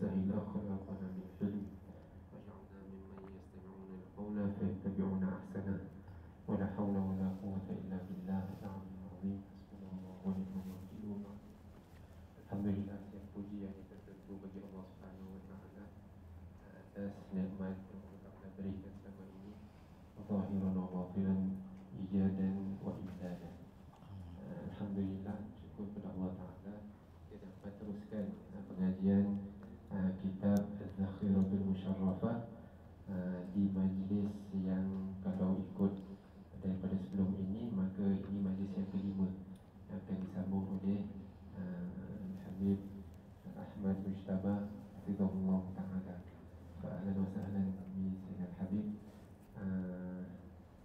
سهلا خلقنا من حلم وجعلنا ممن يستمعون القول فيتبعون أحسنه ولا حول ولا قوة إلا بالله العلي العظيم حسبنا الله ونعم الوكيل. Alhamdulillah, yang puji yang kita tentu bagi Allah Subhanahu wa taala atas nikmat yang Allah Taala berikan selama ini, zahiran wa batinan, ijadan wa imdadan. Alhamdulillah, syukur kepada Allah Taala kita dapat teruskan pengajian kitab Az-Zakhiratul Musharrafah di majlis yang kalau ikut daripada sebelum ini, maka ini majlis yang kelima yang akan disambung oleh Habib Ahmad Mujtaba Hafizahullah Ta'ala. Ahlan wa sahlan bi Sayyid Habib.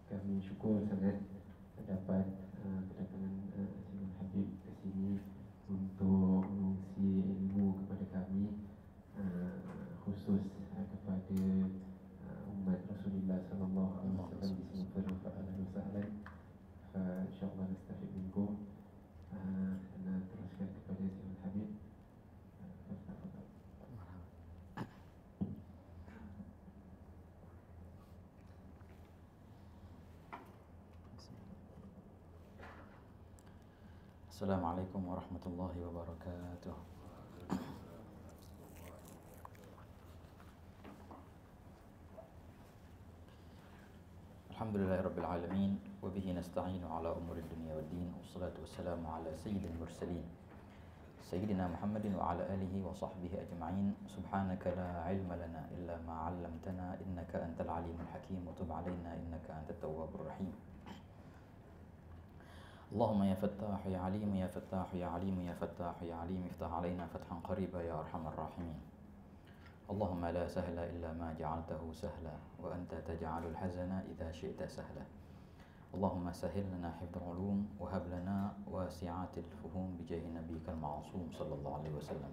Kami syukur sangat dapat kedatangan Sayyid Habib ke sini untuk mengungsi ilmu kepada kami, khusus kepada umat Rasulullah sallallahu alaihi wasallam di Singapura. Ahlan wa sahlan. InsyaAllah nastafid minkum. Dan teruskan kepada Sayyid Habib. Assalamualaikum warahmatullahi wabarakatuh. Alhamdulillahirabbil alamin wa bihi nasta'inu ala umuri dunya waddin wassalatu wassalamu ala sayyidil mursalin sayyidina Muhammadin wa ala alihi wa sahbihi ajma'in. Subhanaka la ilma lana illa ma 'allamtana innaka antal alimul hakim wa tub 'alaina innaka antat tawwabur rahim. Allahumma ya fattah ya alim ya fattah ya alim ya fattah ya alim iftah 'alaina fathan qariba ya arhamar rahimin. Allahumma la sahla illa ma ja'altahu sahla wa anta taj'alul hazana idza syi'ta sahla. Allahumma sahhil lana hifdzal ulum wa hab lana wasi'atil fuhum bi jahi nabiyyikal ma'sum sallallahu alaihi wasallam.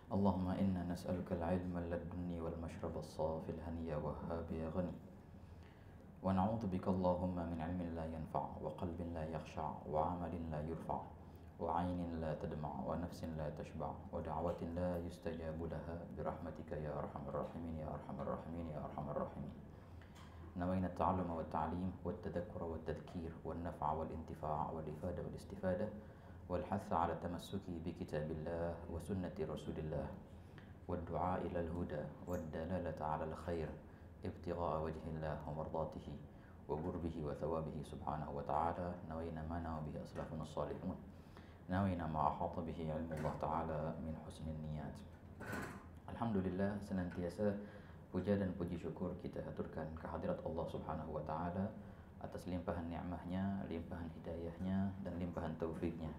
Allahumma inna nas'aluka al-'ilma ladunni wal mashraba as-safi al-haniyya wahhab ya ghani. Wa na'udzu bika Allahumma min 'ilmin la yanfa' wa qalbin la yakhsha' wa 'amalin la yurfa' wa 'ainin la tadma' wa nafsin la tashba' wa da'watin la yustajabu laha bi rahmatika ya arhamar rahimin ya arhamar rahimin ya arhamar rahimin. Nawayna at-ta'alluma wat ta'lim wat tadhakkura wat tadhkir wan naf'a wal intifa' wal ifada wal istifada wal hatha 'ala tamassuki bi kitabillah wa sunnati rasulillah wad du'a ila al-huda wad dalalata 'ala al-khair ibtigha'a wajhillah wa mardatihi wa qurbihi wa thawabihi subhanahu wa ta'ala. Nawayna ma nawa bihi aslafuna as-salihun nawayna ma ahata bihi ilmu Allah ta'ala min husnin niyat. Alhamdulillah, senantiasa puja dan puji syukur kita haturkan kehadirat Allah subhanahu wa ta'ala atas limpahan ni'mahnya, limpahan hidayahnya dan limpahan taufiknya,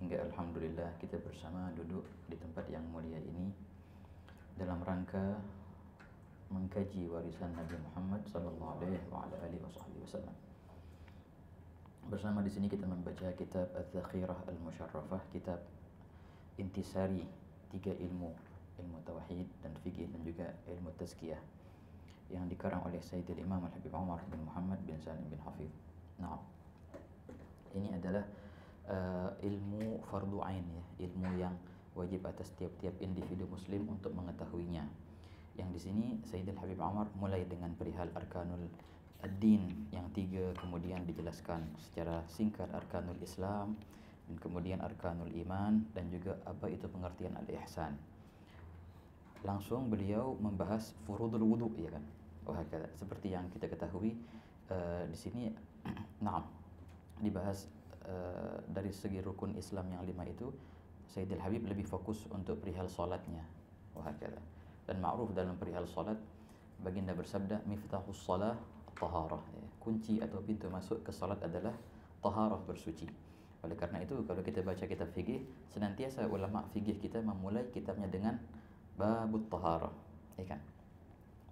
hingga alhamdulillah kita bersama duduk di tempat yang mulia ini dalam rangka mengkaji warisan Nabi Muhammad sallallahu alaihi wasallam. Bersama di sini kita membaca kitab Az-Zakhirah Al-Musharrafah, kitab intisari tiga ilmu tauhid dan fikih dan juga ilmu tazkiyah yang dikarang oleh Sayyidil Imam Al-Habib Umar bin Muhammad bin Salim bin Hafidh. Nah, ini adalah ilmu fardu ain, ya, ilmu yang wajib atas tiap-tiap individu muslim untuk mengetahuinya. Yang di sini Sayyidil Habib Umar mulai dengan perihal arkanul ad-din yang tiga, kemudian dijelaskan secara singkat arkanul Islam, dan kemudian arkanul iman, dan juga apa itu pengertian al-ihsan. Langsung beliau membahas furudul wudu, ya kan. Seperti yang kita ketahui di sini nah dibahas dari segi rukun Islam yang 5 itu, Sayyidil Habib lebih fokus untuk perihal salatnya. Dan ma'ruf dalam perihal salat, baginda bersabda miftahus salah taharah, ya. Kunci atau pintu masuk ke salat adalah taharah, bersuci. Oleh karena itu kalau kita baca kitab fikih, senantiasa ulama fikih kita memulai kitabnya dengan babut taharah, ya kan.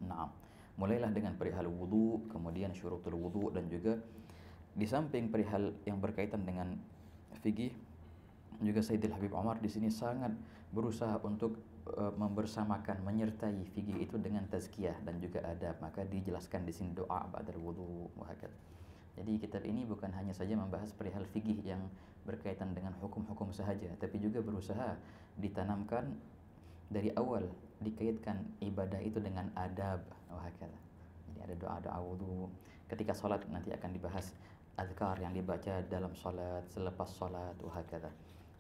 Nah, mulailah dengan perihal wudu, kemudian syurutul wudu, dan juga di samping perihal yang berkaitan dengan fikih, juga Sayyidil Habib Umar di sini sangat berusaha untuk membersamakan, menyertai fikih itu dengan tazkiyah dan juga adab. Maka dijelaskan di sini doa ba'dal wudu, Jadi kitab ini bukan hanya saja membahas perihal fikih yang berkaitan dengan hukum-hukum sahaja, tapi juga berusaha ditanamkan dari awal, dikaitkan ibadah itu dengan adab. Wahakala. Jadi ada doa-doa wudu. Ketika solat nanti akan dibahas azkar yang dibaca dalam solat, selepas solat, wahakala.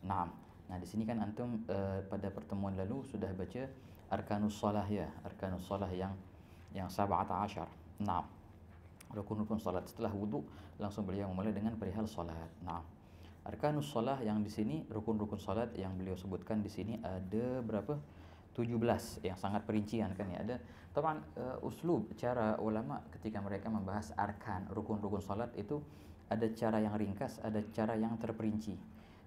Naam. Nah, di sini kan antum pada pertemuan lalu sudah baca arkanus solah ya, arkanus solah yang 17. Naam. Rukun-rukun solat. Setelah wudu langsung beliau memulai dengan perihal solat. Naam. Arkanus solah yang di sini, rukun-rukun solat yang beliau sebutkan di sini ada berapa? 17 yang sangat perincian kan ya. Ada teman uslub cara ulama ketika mereka membahas arkan, rukun-rukun solat itu ada cara yang ringkas, ada cara yang terperinci.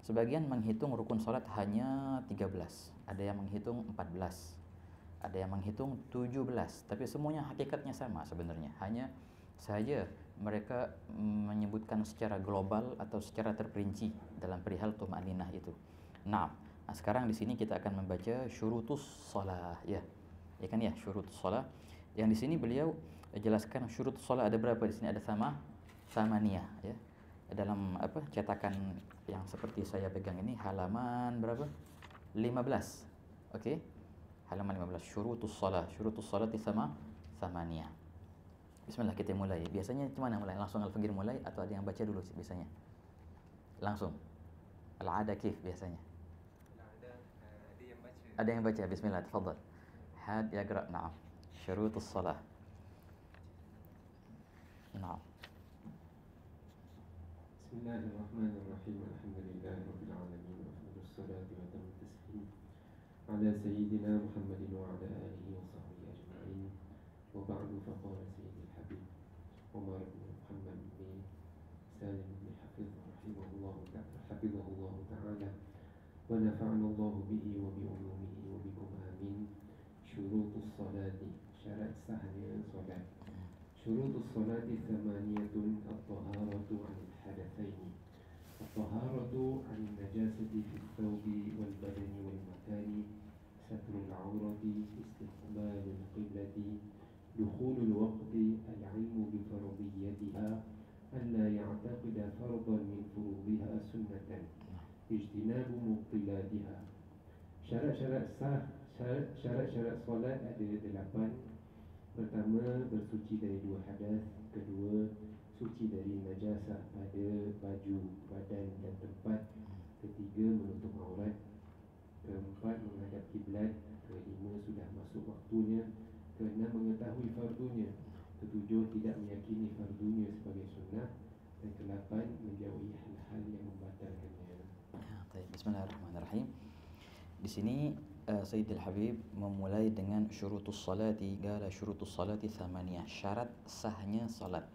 Sebagian menghitung rukun solat hanya 13, ada yang menghitung 14, ada yang menghitung 17, tapi semuanya hakikatnya sama sebenarnya. Hanya saja mereka menyebutkan secara global atau secara terperinci dalam perihal tuma'ninah itu. Nah, sekarang di sini kita akan membaca syurutus shalah ya. Ya kan ya, syurutus shalah. Yang di sini beliau jelaskan syurutus shalah ada berapa di sini, ada samaniyah ya. Dalam cetakan yang seperti saya pegang ini halaman berapa? 15. Okey. Halaman 15 syurutus shalah. Syurutus shalah di samaniyah. Bismillah, kita mulai. Biasanya gimana mulai? Langsung Al-Faqir mulai atau ada yang baca dulu biasanya? Langsung. Al-ada kif biasanya? Al-ada ada yang baca. Ada yang baca. Bismillah, tafadhal. Had yaqra. Na'am. Syurutus shalah. Na'am. Bismillahirrahmanirrahim. Alhamdulillahirabbil alamin. Wassalatu wassalatu wa tamu taslim ala sayyidina Muhammadin wa ala alihi wa sahbihi ajma'in. Wa ba'du faqala sayyidil habib Umar bin Muhammad bin Salim bin hafizahullah ta'ala wa nafa'ana Allah bihi wa bi ulumihi wa bikum amin. Syurutus salati, syarat sahnya salat. Syurutus salati thamaniyatun. At-taharatu 'anil hadatsaini, at-taharatu 'anil najasati fil thawbi wal badani wal makani, satrul 'aurati, istiqbalul qiblati, dukhulul waqti, al-'ilmu bi fardiyatiha, alla ya'taqida fardan min furudiha sunnatan, ijtinabu mubtilatiha. Syarat-syarat sah, syarat-syarat solat ada 8. Pertama, bersuci dari 2 hadas. Kedua, suci dari najasah pada baju, badan dan tempat. Ketiga, menutup aurat. Keempat, menghadap kiblat. Kelima, sudah masuk waktunya. Keenam, mengetahui fardunya. Ketujuh, tidak meyakini fardunya sebagai sunnah. Dan ke-8, menjauhi hal-hal yang membatalkannya. Bismillahirrahmanirrahim. Di sini Sayyidil Habib memulai dengan syurutus salati. Qala syurutus salati thamaniyah, syarat sahnya salat.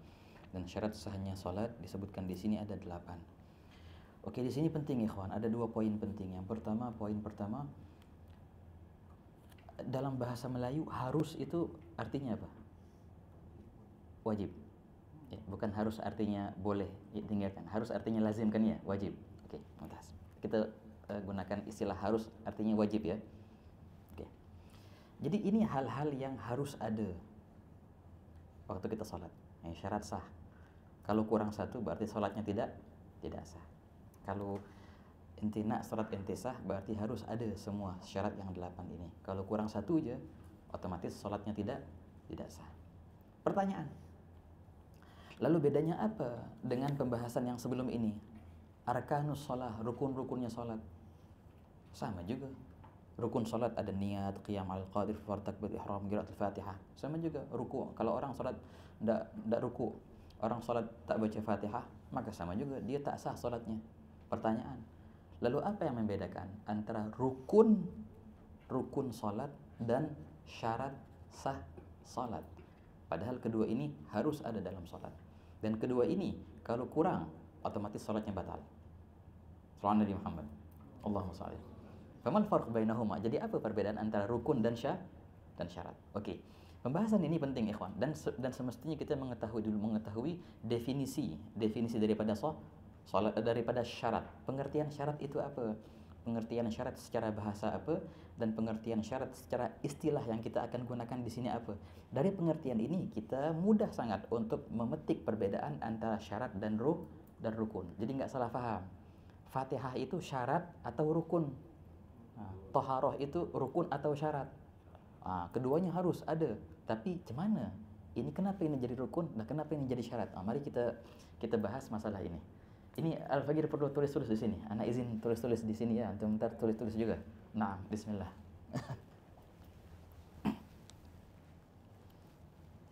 Dan syarat sahnya salat disebutkan di sini ada 8. Okey, di sini penting ikhwan, ada 2 poin penting. Yang pertama, poin pertama, dalam bahasa Melayu harus itu artinya apa? Wajib. Ya, bukan harus artinya boleh tinggalkan. Harus artinya lazim kan ya? Wajib. Okey, mantap. Kita gunakan istilah harus artinya wajib ya. Okey. Jadi ini hal-hal yang harus ada waktu kita salat. Syarat sah. Kalau kurang satu berarti salatnya tidak sah. Kalau ente nak salat ente sah berarti harus ada semua syarat yang 8 ini. Kalau kurang satu aja otomatis salatnya tidak sah. Pertanyaan. Lalu bedanya apa dengan pembahasan yang sebelum ini? Arkanus shalah, rukun-rukunnya salat. Sama juga. Rukun salat ada niat, qiyam al-qadir, takbir ihram, qiraatul Fatihah. Sama juga ruku'. Kalau orang salat enggak ruku', orang salat tak baca Fatihah, maka sama juga dia tak sah salatnya. Pertanyaan. Lalu apa yang membedakan antara rukun salat dan syarat sah salat? Padahal kedua ini harus ada dalam salat. Dan kedua ini kalau kurang otomatis salatnya batal. Sallallahu Nabi Muhammad. Allahumma shalli. Famal farq bainahuma? Jadi apa perbedaan antara rukun dan syarat? Okey. Pembahasan ini penting ikhwan dan semestinya kita mengetahui definisi daripada salat, daripada syarat. Pengertian syarat itu apa? pengertian syarat secara bahasa apa, dan pengertian syarat secara istilah yang kita akan gunakan di sini apa. Dari pengertian ini kita mudah sangat untuk memetik perbedaan antara syarat dan rukun. Jadi nggak salah paham. Fatihah itu syarat atau rukun. Taharah itu rukun atau syarat. Keduanya harus ada. Tapi gimana? Ini kenapa ini jadi rukun dan kenapa ini jadi syarat? Mari kita bahas masalah ini. Ini Al-Faqir perlu tulis-tulis di sini. Anak izin tulis-tulis di sini ya. Antum ntar tulis-tulis juga. Nah, bismillah.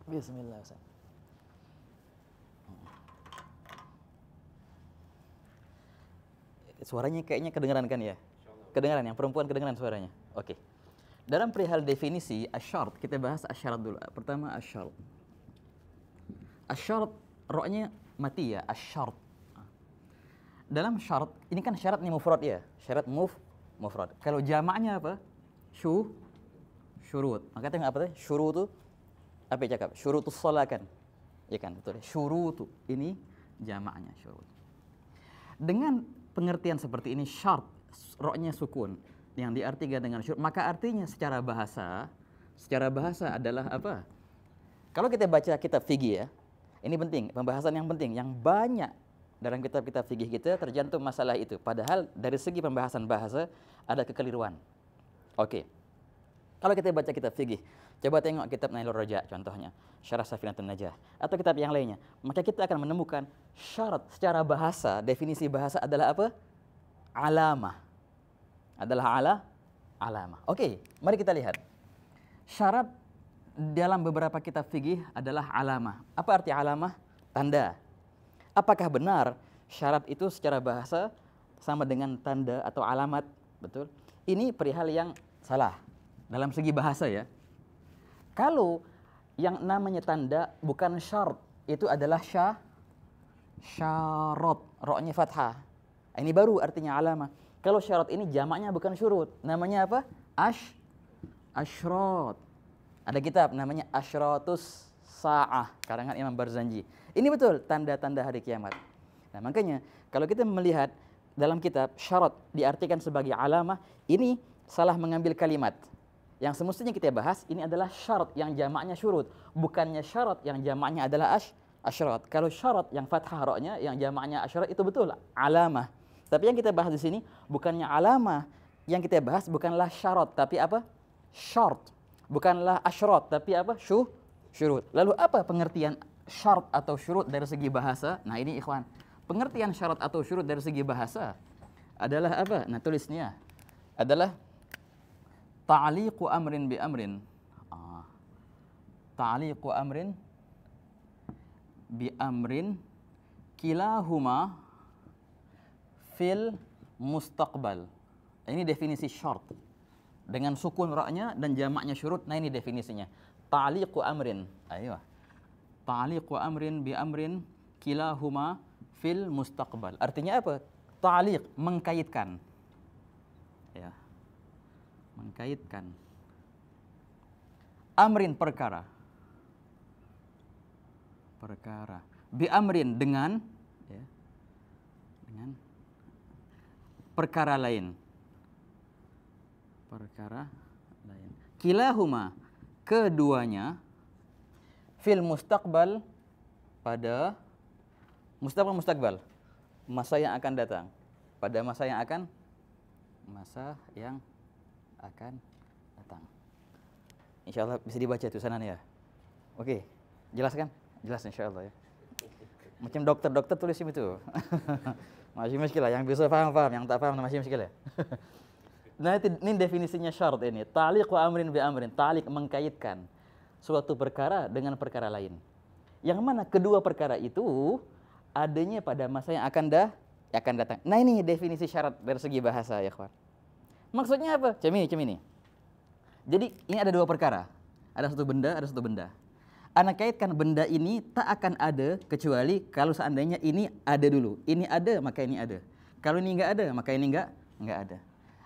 Bismillah, Ustaz. Suaranya kayaknya kedengaran kan ya? Kedengaran, yang perempuan kedengaran suaranya. Oke. Dalam perihal definisi asyarat, kita bahas asyarat dulu. Pertama asyarat. Asyarat, roknya mati ya, asyarat. Dalam syarat, ini kan syarat nih mufrad ya. Syarat mufrad. Kalau jamaknya apa? Syurut. Maka tengok apa tadi? Syurutu. Apa yang cakap? Syurutus shalah kan? Ya kan, betul. Syurutu. Ini jamaknya syurut. Dengan pengertian seperti ini, syarat, roknya sukun, yang diartikan dengan syurut, maka artinya secara bahasa adalah apa? Kalau kita baca kitab fikih ya, ini penting, pembahasan yang penting, yang banyak dalam kitab-kitab fikih kita tercantum masalah itu. Padahal dari segi pembahasan bahasa ada kekeliruan. Oke. Kalau kita baca kitab fikih, coba tengok kitab Nailur Raja contohnya, Syarah Safinatun Najah, atau kitab yang lainnya, maka kita akan menemukan syarat secara bahasa, definisi bahasa adalah apa? Alamah. Adalah alamah. Oke, mari kita lihat. Syarat dalam beberapa kitab fikih adalah alamah. Apa arti alamah? Tanda. Apakah benar syarat itu secara bahasa sama dengan tanda atau alamat? Betul? Ini perihal yang salah dalam segi bahasa ya. Kalau yang namanya tanda bukan syarat, itu adalah syarat, roknya fathah. Ini baru artinya alamah. Kalau syarat ini jamaknya bukan syurut, namanya apa? Asyrat. Ada kitab namanya Asyratus Sa'ah, karangan Imam Barzanji. Ini betul tanda-tanda hari kiamat. Nah, makanya kalau kita melihat dalam kitab syarat diartikan sebagai alamah, ini salah mengambil kalimat. Yang semestinya kita bahas ini adalah syarat yang jamaknya syurut, bukannya syarat yang jamaknya adalah asyrat. Kalau syarat yang fathah roknya, yang jamaknya asyrat itu betul alamah. Tapi yang kita bahas di sini bukannya alamah, yang kita bahas bukanlah syarat tapi apa? Syart. Bukanlah asyrat tapi apa? Syurut. Lalu apa pengertian syarat atau syurut dari segi bahasa? Nah, ini ikhwan. Pengertian syarat atau syurut dari segi bahasa adalah apa? Nah, tulisnya adalah ta'liqu amrin bi amrin. Ta'liqu amrin bi amrin kilahuma fil mustaqbal. Ini definisi syarat. Dengan sukun ra'nya dan jamaknya syurut. Nah, ini definisinya. Ta'liqu amrin. Ayo. Ta'liqu amrin bi amrin kilahuma fil mustaqbal. Artinya apa? Ta'liq, mengkaitkan. Ya. Mengkaitkan. Amrin, perkara. Perkara. Bi amrin, dengan ya, dengan perkara lain. Perkara lain. Kilahuma, keduanya, fil mustaqbal, pada mustaqbal, masa yang akan datang. Pada masa yang akan datang. Insyaallah bisa dibaca tulisannya ya. Oke, jelas kan? Jelas insyaallah ya. Macam dokter tulis itu. Masih muskilah, yang bisa paham, yang tak paham masih muskilah. Nah, ini definisinya syarat ini. Ta'liqu amrin bi amrin. Ta'liq, mengkaitkan suatu perkara dengan perkara lain. Yang mana kedua perkara itu adanya pada masa yang akan datang. Nah, ini definisi syarat dari segi bahasa ya, kawan. Maksudnya apa? Cem ini. Jadi, ini ada dua perkara. Ada satu benda. Ana kaitkan benda ini tak akan ada kecuali kalau seandainya ini ada dulu. Ini ada, maka ini ada. Kalau ini enggak ada, maka ini enggak ada.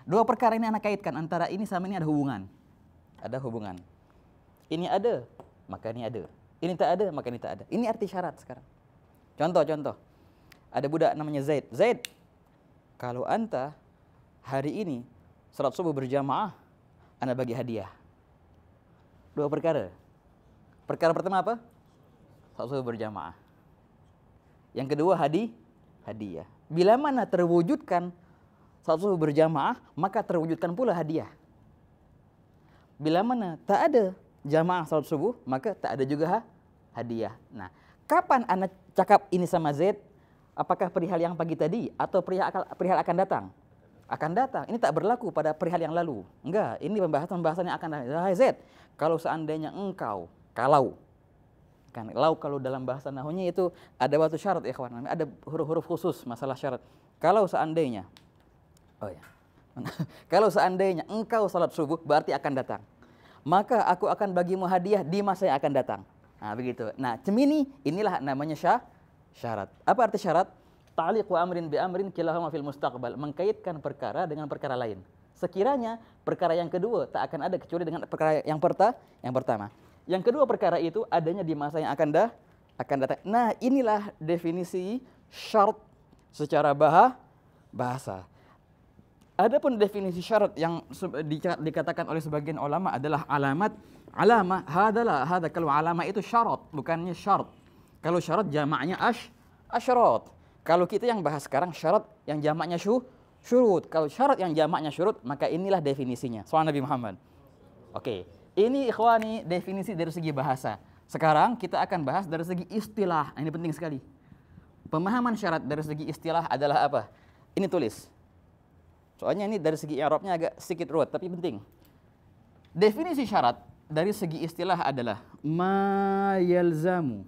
Dua perkara ini ana kaitkan, antara ini sama ini ada hubungan. Ada hubungan. Ini ada, maka ini ada. Ini tak ada, maka ini tak ada. Ini arti syarat sekarang. Contoh. Ada budak namanya Zaid. Zaid, kalau anta hari ini salat subuh berjamaah, ana bagi hadiah. Dua perkara. Perkara pertama apa? Salat subuh berjamaah. Yang kedua hadiah. Bila mana terwujudkan salat subuh berjamaah, maka terwujudkan pula hadiah. Bila mana tak ada jamaah salat subuh, maka tak ada juga hadiah. Nah, kapan ana cakap ini sama Z? Apakah perihal yang pagi tadi atau perihal akan datang? Akan datang. Ini tak berlaku pada perihal yang lalu. Enggak, ini pembahasan yang akan datang. Hai Z, kalau seandainya engkau, kalau dalam bahasa nahwunya itu ada batu syarat ya kawan, ada huruf-huruf khusus masalah syarat. Kalau seandainya, kalau seandainya engkau salat subuh berarti akan datang, maka aku akan bagimu hadiah di masa yang akan datang. Nah begitu. Nah inilah namanya syarat. Apa arti syarat? Ta'liqu amrin bi amrin kilahuma fil mustaqbal, mengkaitkan perkara dengan perkara lain. Sekiranya perkara yang kedua tak akan ada kecuali dengan perkara yang pertama. Yang kedua perkara itu adanya di masa yang akan datang. Nah, inilah definisi syarat secara bahasa. Adapun definisi syarat yang dikatakan oleh sebagian ulama adalah alamah hada kalau alamah itu syarat, bukannya syarat. Kalau syarat jamaknya asyrat. Kalau kita yang bahas sekarang syarat yang jamaknya syurut. Kalau syarat yang jamaknya syurut, maka inilah definisinya. Soal Nabi Muhammad. Oke, ini ikhwani definisi dari segi bahasa. Sekarang kita akan bahas dari segi istilah. Ini penting sekali. Pemahaman syarat dari segi istilah adalah apa? Ini tulis. Soalnya ini dari segi i'rabnya agak sedikit ruwet, tapi penting. Definisi syarat dari segi istilah adalah ma yalzamu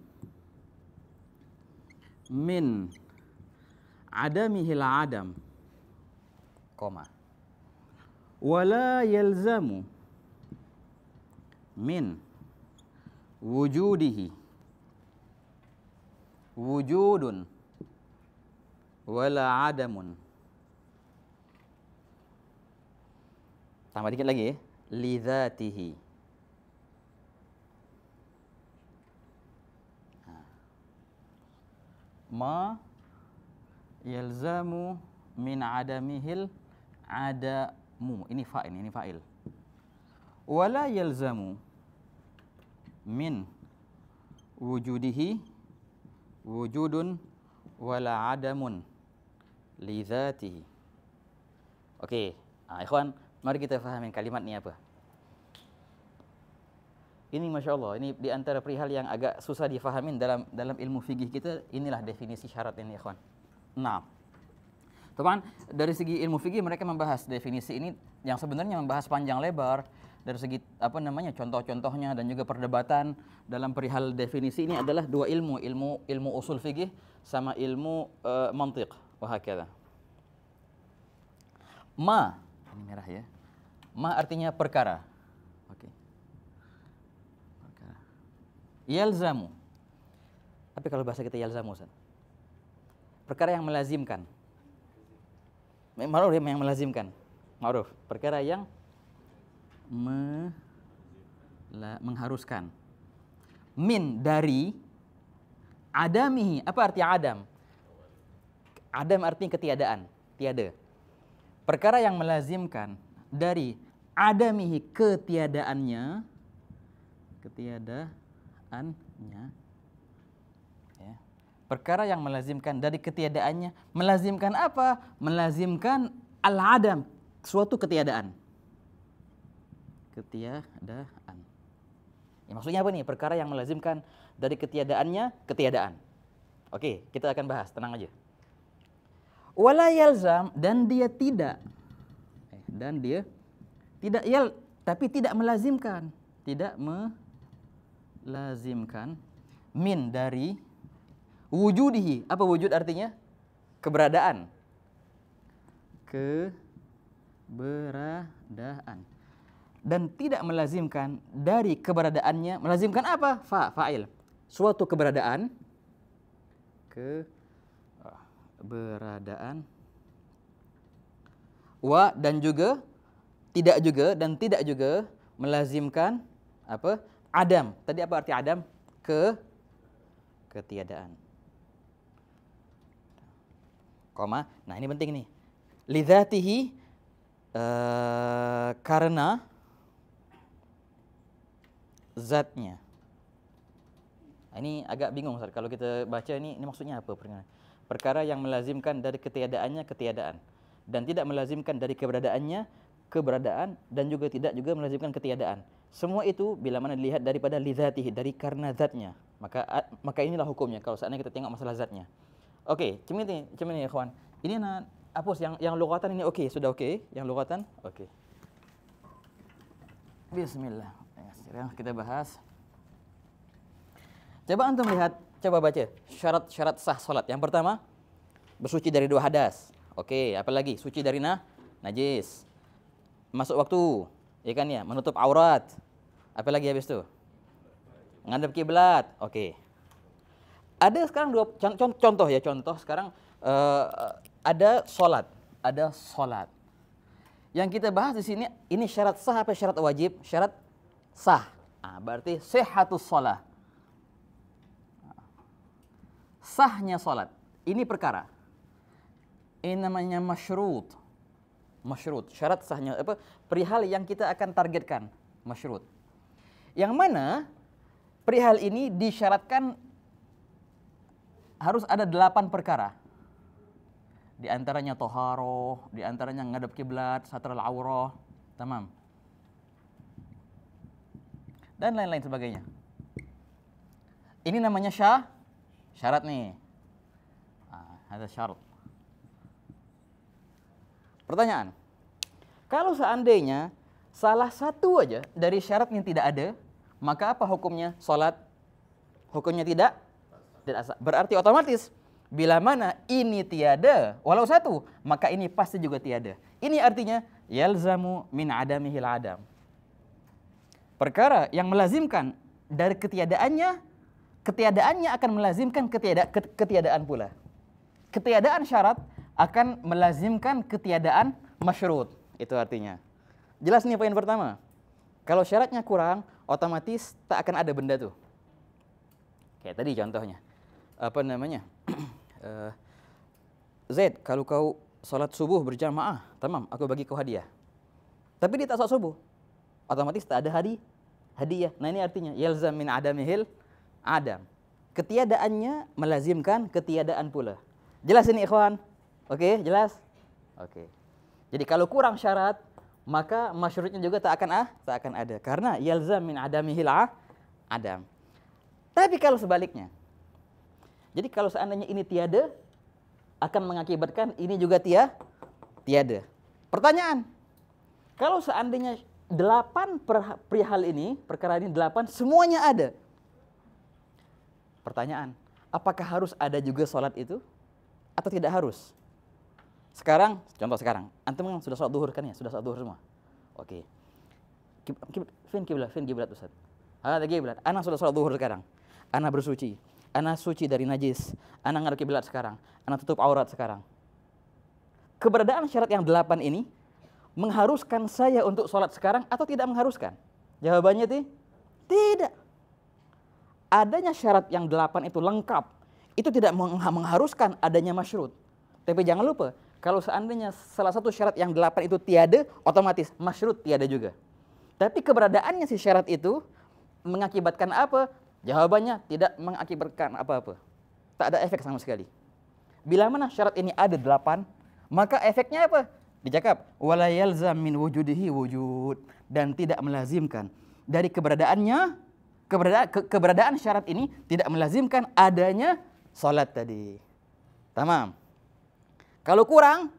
min adamihil adam, wala yalzamu min wujudihi wujudun wala adamun. Tambah dikit lagi ya. Lidzatihi. Ma yalzamu min adamihil adamu. Ini fa'il. Wala yalzamu min wujudihi wujudun wala adamun lidzatihi. Oke, ikhwan, mari kita fahamin kalimat ini apa. Ini Masya Allah, ini di antara perihal yang agak susah difahamin dalam ilmu fikih kita. Inilah definisi syarat ini, ikhwan. Nah, teman, dari segi ilmu fikih mereka membahas definisi ini yang sebenarnya membahas panjang lebar dari segi contoh-contohnya dan juga perdebatan dalam perihal definisi ini adalah dua ilmu usul fikih sama ilmu mantiq, wahakadha. Ma, ini merah ya. Ma artinya perkara. Oke. Perkara. Yalzamu. Tapi kalau bahasa kita yalzamu, Ustaz. Perkara yang melazimkan. Ma'ruf yang melazimkan. Ma'ruf, perkara yang mengharuskan. Min dari adamihi. Apa arti adam? Adam artinya ketiadaan, tiada. Perkara yang melazimkan dari adamihi ketiadaannya, ya. Perkara yang melazimkan dari ketiadaannya, melazimkan apa? Melazimkan al-adam, suatu ketiadaan. Ketiadaan. Ya, maksudnya apa nih? Perkara yang melazimkan dari ketiadaannya, ketiadaan. Oke, kita akan bahas, tenang aja. Wala yalzam, dan dia tidak. Tapi tidak melazimkan. Tidak melazimkan min dari wujudihi. Apa wujud artinya? Keberadaan. Keberadaan. Dan tidak melazimkan dari keberadaannya. Melazimkan apa? Fa'il. Suatu keberadaan. Keberadaan. Wa dan juga tidak juga melazimkan apa? Adam. Tadi apa arti adam? Ketiadaan. Koma. Nah, ini penting nih. Lidzatihi, karena zatnya. Ini agak bingung Ustaz kalau kita baca ini maksudnya apa? Perkara yang melazimkan dari ketiadaannya ketiadaan dan tidak melazimkan dari keberadaannya keberadaan dan juga tidak juga melazimkan ketiadaan. Semua itu bila mana dilihat daripada lidzatihi, dari karena zatnya. Maka inilah hukumnya kalau seandainya kita tengok masalah zatnya. Okey, macam ni ikhwan. Ini nak hapus yang lughatan ini okey, sudah okey? Yang lughatan? Okey. Bismillah. Sekarang kita bahas. Coba antum lihat, coba baca syarat-syarat sah solat. Yang pertama, bersuci dari 2 hadas. Okey, apa lagi? Suci dari najis. Masuk waktu, ya kan ya, menutup aurat. Apa lagi habis tu? Menghadap kiblat. Okey. Ada sekarang contoh sekarang ada solat. Yang kita bahas di sini ini syarat sah apa syarat wajib? Syarat sah. Berarti sihhatus shalah. Sahnya solat. Ini perkara. Ini namanya masyrut. Syarat sahnya apa? Perihal yang kita akan targetkan. Masyrut. Yang mana perihal ini disyaratkan harus ada 8 perkara. Di antaranya taharah, di antaranya ngadap kiblat, satral aurah, tamam. Dan lain-lain sebagainya. Ini namanya syarat nih. Ada syarat. Pertanyaan. Kalau seandainya salah satu aja dari syarat yang tidak ada, maka apa hukumnya salat? Hukumnya tidak sah. Berarti otomatis bila mana ini tiada, walau satu, maka ini pasti juga tiada. Ini artinya yalzamu min adamihil adam. Perkara yang melazimkan dari ketiadaannya akan melazimkan ketiadaan pula. Ketiadaan syarat akan melazimkan ketiadaan masyrut. Itu artinya. Jelas nih poin pertama. Kalau syaratnya kurang, otomatis tak akan ada benda tuh. Kayak tadi contohnya. Apa namanya? Zaid, kalau kau salat subuh berjamaah, tamam, aku bagi kau hadiah. Tapi dia tak salat subuh. Otomatis tak ada hadiah. Nah ini artinya yalzam min adamihil adam. Ketiadaannya melazimkan ketiadaan pula. Jelas ini ikhwan? Okey, jelas? Okey. Jadi kalau kurang syarat, maka masyrutnya juga tak akan ada karena yalzam min adamihil adam. Tapi kalau sebaliknya. Jadi kalau seandainya ini tiada akan mengakibatkan ini juga tiada. Pertanyaan. Kalau seandainya 8 perkara ini 8 semuanya ada. Pertanyaan, apakah harus ada juga salat itu atau tidak harus? Sekarang, contoh sekarang, antum sudah salat zuhur kan ya? Sudah salat zuhur semua. Okey. Fin kiblat Ustaz. Ada kiblat. Ana sudah salat zuhur sekarang. Ana bersuci. Ana suci dari najis. Ana ngadep kiblat sekarang. Ana tutup aurat sekarang. Keberadaan syarat yang 8 ini mengharuskan saya untuk salat sekarang atau tidak mengharuskan? Jawabannya tidak. Adanya syarat yang 8 itu lengkap. Itu tidak mengharuskan adanya masyrut. Tapi jangan lupa, kalau seandainya salah satu syarat yang 8 itu tiada, otomatis masyrut tiada juga. Tapi keberadaannya si syarat itu mengakibatkan apa? Jawabannya tidak mengakibatkan apa-apa. Tak ada efek sama sekali. Bila mana syarat ini ada 8, maka efeknya apa? Dicakap, wala yalzam min wujudihi wujud, dan tidak melazimkan dari keberadaan syarat ini tidak melazimkan adanya salat tadi. Tamam. Kalau kurang,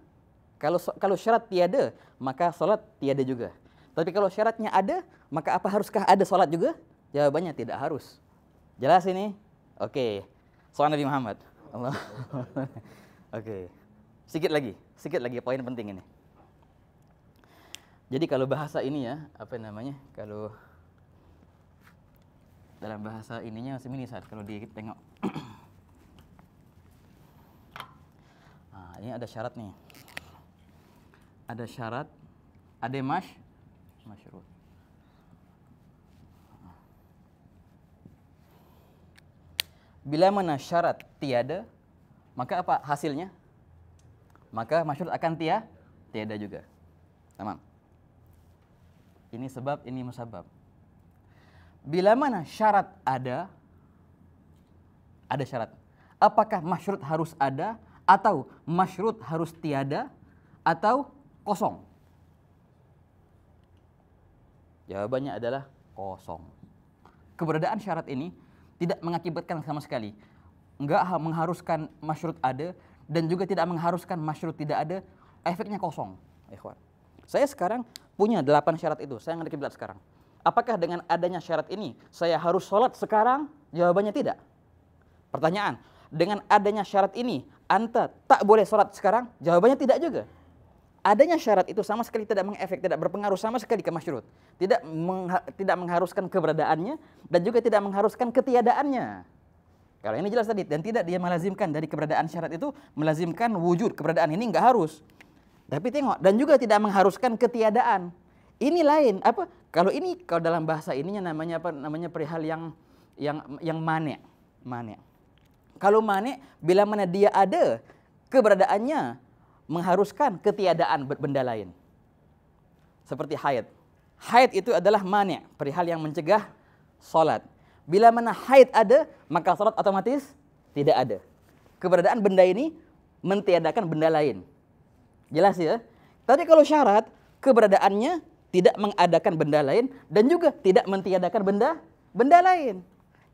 kalau syarat tiada, maka salat tiada juga. Tapi kalau syaratnya ada, maka apa haruskah ada salat juga? Jawabannya tidak harus. Jelas ini? Okey. Soal Nabi Muhammad. Allah. Okey. Sikit lagi poin penting ini. Jadi kalau bahasa ini ya, apa namanya? Kalau dalam bahasa ininya semini saat kalau dia tengok. Ini ada syarat nih. Ada syarat, ada masyrut. Bila mana syarat tiada, maka apa hasilnya? Maka masyrut akan tiada juga. Tamam. Ini sebab, ini musabab. Bila mana syarat ada syarat. Apakah masyrut harus ada, atau masyrut harus tiada, atau kosong? Jawabannya adalah kosong. Keberadaan syarat ini tidak mengakibatkan sama sekali. Enggak mengharuskan masyrut ada, dan juga tidak mengharuskan masyrut tidak ada. Efeknya kosong. Ikhwan, saya sekarang punya 8 syarat itu. Saya ngerti kiblat sekarang. Apakah dengan adanya syarat ini saya harus sholat sekarang? Jawabannya tidak. Pertanyaan, dengan adanya syarat ini anta tak boleh sholat sekarang? Jawabannya tidak juga. Adanya syarat itu sama sekali tidak mengefek, tidak berpengaruh sama sekali ke masyrut. Tidak mengharuskan keberadaannya, dan juga tidak mengharuskan ketiadaannya. Kalau ini jelas tadi, dan tidak dia melazimkan dari keberadaan syarat itu melazimkan wujud keberadaan, ini enggak harus. Tapi tengok, dan juga tidak mengharuskan ketiadaan. Ini lain. Apa? Kalau dalam bahasa ininya namanya apa? Namanya perihal yang mane'. Mane'. Kalau mane', bila mana dia ada, keberadaannya mengharuskan ketiadaan benda lain. Seperti haid. Haid itu adalah mane', perihal yang mencegah salat. Bila mana haid ada, maka salat otomatis tidak ada. Keberadaan benda ini mentiadakan benda lain. Jelas ya? Tapi kalau syarat, keberadaannya tidak mengadakan benda lain, dan juga tidak mentiadakan benda lain.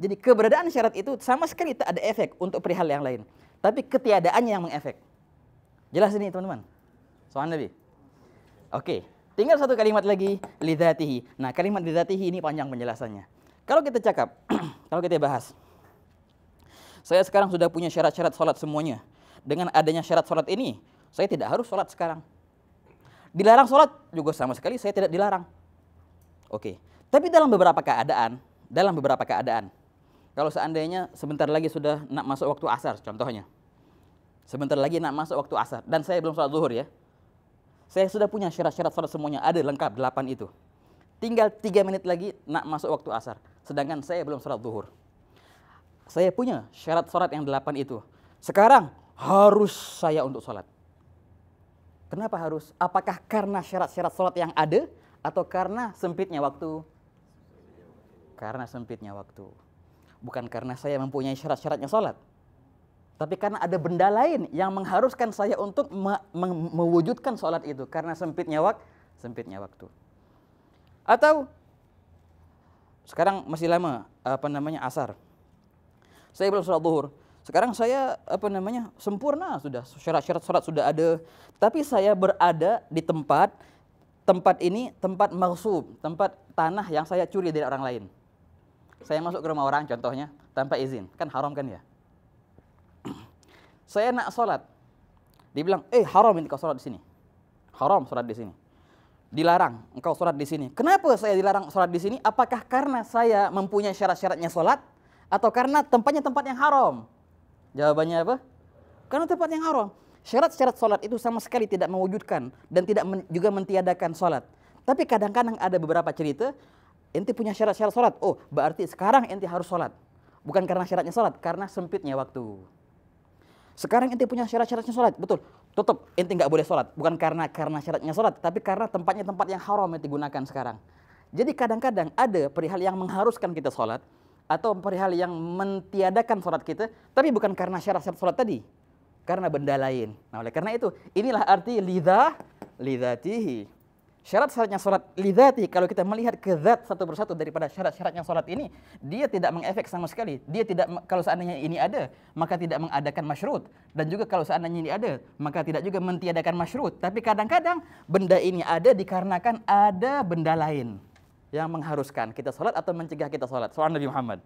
Jadi keberadaan syarat itu sama sekali tak ada efek untuk perihal yang lain. Tapi ketiadaannya yang mengefek. Jelas ini teman-teman? Soal Nabi? Oke, tinggal satu kalimat lagi, lidzatihi. Nah, kalimat lidzatihi ini panjang penjelasannya. Kalau kita cakap, kalau kita bahas, saya sekarang sudah punya syarat-syarat sholat semuanya. Dengan adanya syarat sholat ini, saya tidak harus sholat sekarang. Dilarang sholat juga sama sekali saya tidak dilarang. Oke, tapi dalam beberapa keadaan, kalau seandainya sebentar lagi sudah nak masuk waktu asar, contohnya. Sebentar lagi nak masuk waktu asar, dan saya belum sholat zuhur ya. Saya sudah punya syarat-syarat sholat semuanya, ada lengkap 8 itu. Tinggal 3 menit lagi nak masuk waktu asar, sedangkan saya belum sholat zuhur. Saya punya syarat sholat yang 8 itu. Sekarang harus saya untuk sholat. Kenapa harus? Apakah karena syarat-syarat sholat yang ada, atau karena sempitnya waktu? Karena sempitnya waktu. Bukan karena saya mempunyai syarat-syaratnya sholat, tapi karena ada benda lain yang mengharuskan saya untuk mewujudkan sholat itu, karena sempitnya waktu. Atau sekarang masih lama asar, saya belum sholat zuhur. Sekarang saya sempurna sudah, syarat-syarat sholat sudah ada, tapi saya berada di tempat ini tempat maghsub, tempat tanah yang saya curi dari orang lain. Saya masuk ke rumah orang contohnya tanpa izin, kan haram kan ya? Saya nak sholat, dibilang, haram engkau sholat di sini, haram sholat di sini, dilarang engkau sholat di sini. Kenapa saya dilarang sholat di sini? Apakah karena saya mempunyai syarat-syaratnya sholat, atau karena tempatnya tempat yang haram? Jawabannya apa? Karena tempat yang haram. Syarat-syarat sholat itu sama sekali tidak mewujudkan dan tidak juga mentiadakan sholat. Tapi kadang-kadang ada beberapa cerita, ente punya syarat-syarat sholat, oh berarti sekarang ente harus sholat. Bukan karena syaratnya sholat, karena sempitnya waktu. Sekarang ente punya syarat-syaratnya sholat, betul. Tetap ente nggak boleh sholat, bukan karena syaratnya sholat, tapi karena tempatnya tempat yang haram yang digunakan sekarang. Jadi kadang-kadang ada perihal yang mengharuskan kita sholat, atau perihal yang mentiadakan sholat kita, tapi bukan karena syarat-syarat sholat tadi, karena benda lain. Nah, oleh karena itu, inilah arti lidzatihi. Syarat-syaratnya sholat lidzatihi, kalau kita melihat ke zat satu persatu daripada syarat-syaratnya sholat ini, dia tidak mengefek sama sekali. Dia tidak, kalau seandainya ini ada, maka tidak mengadakan masyrut. Dan juga kalau seandainya ini ada, maka tidak juga mentiadakan masyrut. Tapi kadang-kadang benda ini ada dikarenakan ada benda lain yang mengharuskan kita sholat atau mencegah kita sholat. Soal Nabi Muhammad.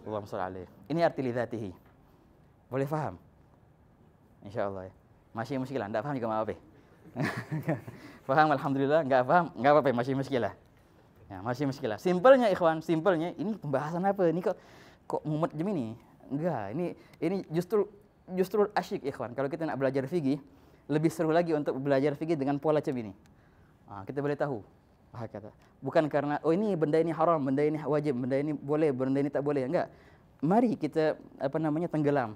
Allahumma shalli alaihi. Ini arti lidzatihi. Boleh faham? InsyaAllah ya. Masih muskilah, tidak faham juga apa-apa. Faham alhamdulillah, enggak paham, enggak apa-apa, masih muskilah. Ya, masih muskilah. Simpelnya ikhwan, simpelnya ini pembahasan apa? Ini kok mumet jam ini? Enggak, ini justru asyik ikhwan. Kalau kita nak belajar fikih, lebih seru lagi untuk belajar fikih dengan pola macam ini. Kita boleh tahu. Kata. Bukan karena ini benda ini haram, benda ini wajib, benda ini boleh, benda ini tak boleh, enggak. Mari kita tenggelam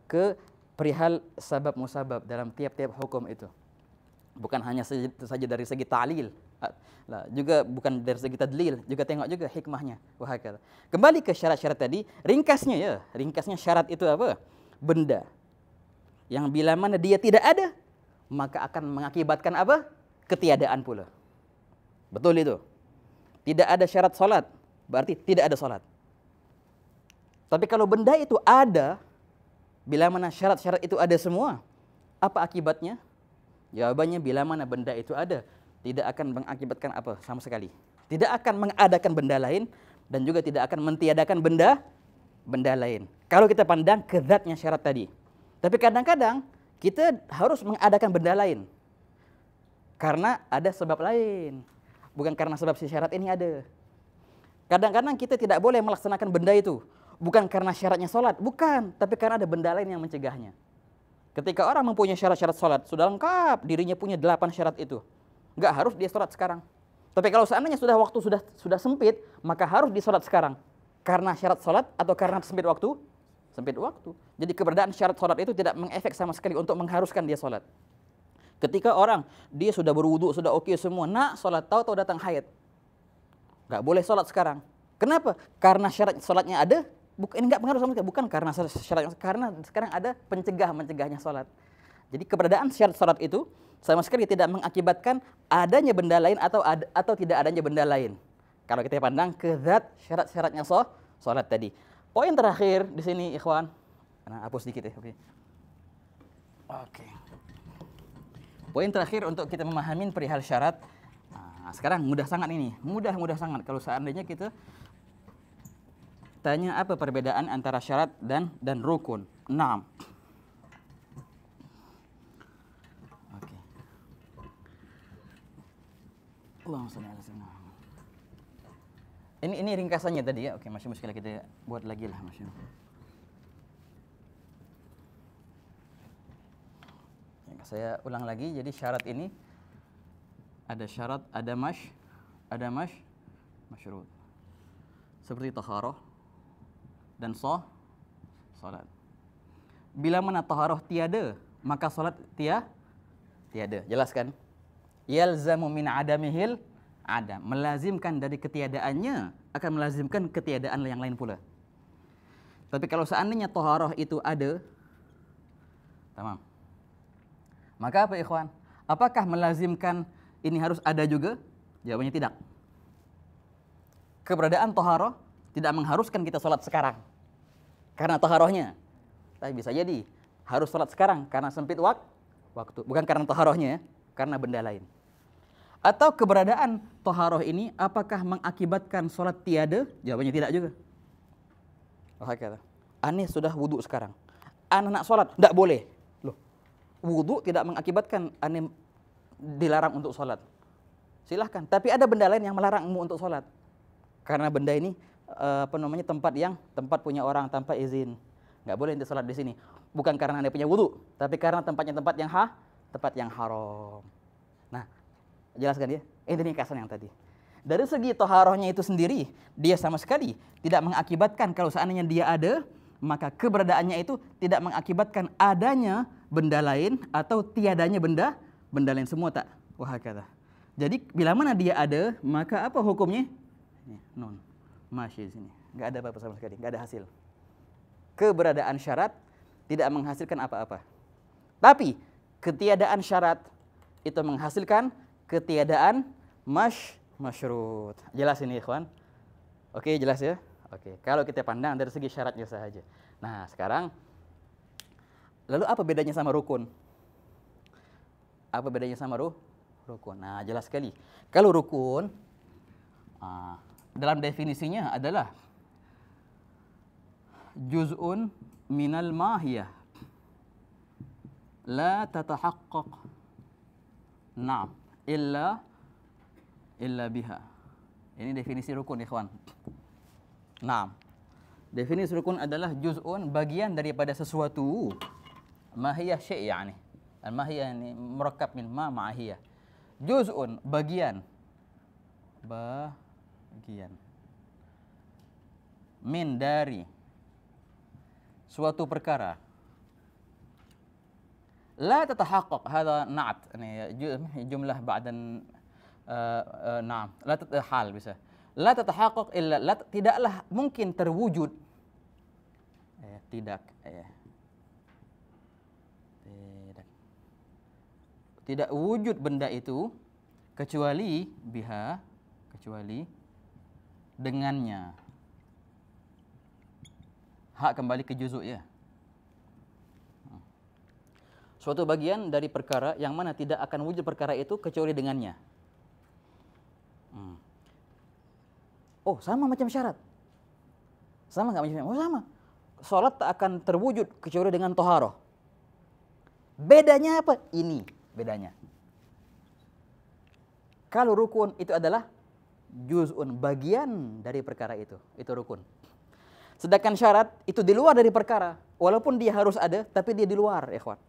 ke perihal sabab musabab dalam tiap-tiap hukum itu. Bukan hanya saja dari segi ta'lil, juga bukan dari segi tadlil, juga tengok juga hikmahnya. Wahakala. Kembali ke syarat-syarat tadi, ringkasnya syarat itu apa? Benda yang bila mana dia tidak ada, maka akan mengakibatkan apa? Ketiadaan pula. Betul itu. Tidak ada syarat salat, berarti tidak ada salat. Tapi kalau benda itu ada, bila mana syarat-syarat itu ada semua, apa akibatnya? Jawabannya bila mana benda itu ada, tidak akan mengakibatkan apa sama sekali. Tidak akan mengadakan benda lain dan juga tidak akan mentiadakan benda lain. Kalau kita pandang ke zatnya syarat tadi. Tapi kadang-kadang kita harus mengadakan benda lain. Karena ada sebab lain. Bukan karena sebab si syarat ini ada. Kadang-kadang kita tidak boleh melaksanakan benda itu. Bukan karena syaratnya sholat, bukan. Tapi karena ada benda lain yang mencegahnya. Ketika orang mempunyai syarat-syarat sholat, sudah lengkap, dirinya punya 8 syarat itu. Enggak harus dia sholat sekarang. Tapi kalau seandainya waktu sudah sempit, maka harus disolat sekarang. Karena syarat sholat atau karena sempit waktu? Sempit waktu. Jadi keberadaan syarat sholat itu tidak mengefek sama sekali untuk mengharuskan dia sholat. Ketika orang, dia sudah berwudu, sudah oke semua, nak sholat, tahu-tahu datang haid. Enggak boleh sholat sekarang. Kenapa? Karena syarat sholatnya ada. Ini enggak pengaruh sama sekali, bukan karena syarat, karena sekarang ada mencegahnya sholat. Jadi keberadaan syarat sholat itu sama sekali tidak mengakibatkan adanya benda lain atau tidak adanya benda lain. Kalau kita pandang ke zat syarat-syaratnya sholat tadi. Poin terakhir di sini, ikhwan. Nah, hapus sedikit ya. Oke. Poin terakhir untuk kita memahami perihal syarat. Nah, sekarang mudah sangat ini, mudah sangat. Kalau seandainya kita tanya apa perbedaan antara syarat dan rukun. 6. Oke. Allahumma shalli ala sayyidina Muhammad. Ini ringkasannya tadi ya. Oke, masih muskilah kita buat lagi lah, masih. Saya ulang lagi. Jadi syarat ini ada syarat, ada masyrut. Seperti taharah dan salat. Bila mana taharah tiada, maka salat tiada. Jelaskan? Yalzamu min adamihil adam. Melazimkan dari ketiadaannya akan melazimkan ketiadaan yang lain pula. Tapi kalau seandainya taharah itu ada, tamam. Maka apa ikhwan? Apakah melazimkan ini harus ada juga? Jawabannya tidak. Keberadaan taharah tidak mengharuskan kita sholat sekarang karena taharahnya. Tapi bisa jadi harus sholat sekarang karena sempit waktu. Bukan karena taharahnya, karena benda lain. Atau keberadaan taharah ini apakah mengakibatkan sholat tiada? Jawabannya tidak juga. Aneh sudah wudu sekarang. Aneh nak sholat, tidak boleh. Loh, wudu tidak mengakibatkan aneh dilarang untuk sholat. Silahkan. Tapi ada benda lain yang melarangmu untuk sholat. Karena benda ini tempat punya orang tanpa izin. Enggak boleh ente salat di sini. Bukan karena anda punya wudu, tapi karena tempatnya tempat yang haram. Nah, jelaskan ya. Ini ringkasan yang tadi. Dari segi taharahnya itu sendiri, dia sama sekali tidak mengakibatkan kalau seandainya dia ada, maka keberadaannya itu tidak mengakibatkan adanya benda lain atau tiadanya benda lain semua tak. Wahakala. Jadi bila mana dia ada, maka apa hukumnya? Non. Masih di sini. Enggak ada apa-apa sama sekali, enggak ada hasil. Keberadaan syarat tidak menghasilkan apa-apa. Tapi ketiadaan syarat itu menghasilkan ketiadaan masyrut. Jelas ini, ikhwan? Oke, jelas ya? Oke. Kalau kita pandang dari segi syaratnya saja. Nah, sekarang lalu apa bedanya sama rukun? Apa bedanya sama rukun? Nah, jelas sekali. Kalau rukun dalam definisinya adalah juz'un minal mahiyah la tatahaqqaq illa biha. Ini definisi rukun, ikhwan. Definisi rukun adalah juz'un, bagian daripada sesuatu. Mahiyah syai' yani. Al-mahiyah ini murakkab min ma'ahiyah. Juz'un, bagian. Min, dari suatu perkara. لا تتحقق هذا نعت يعني جملة بعد نعم لا حال bisa لا تتحقق إلا لا tidaklah mungkin terwujud tidak wujud benda itu kecuali biha kecuali dengannya. Hak kembali ke juzuk ya. Suatu bagian dari perkara yang mana tidak akan wujud perkara itu kecuali dengannya. Oh, sama macam syarat. Sama nggak macam syarat? Oh, sama. Salat tak akan terwujud kecuali dengan toharoh. Bedanya apa? Ini bedanya. Kalau rukun itu adalah juz'un, bagian dari perkara itu rukun. Sedangkan syarat itu di luar dari perkara. Walaupun dia harus ada, tapi dia di luar, ikhwan.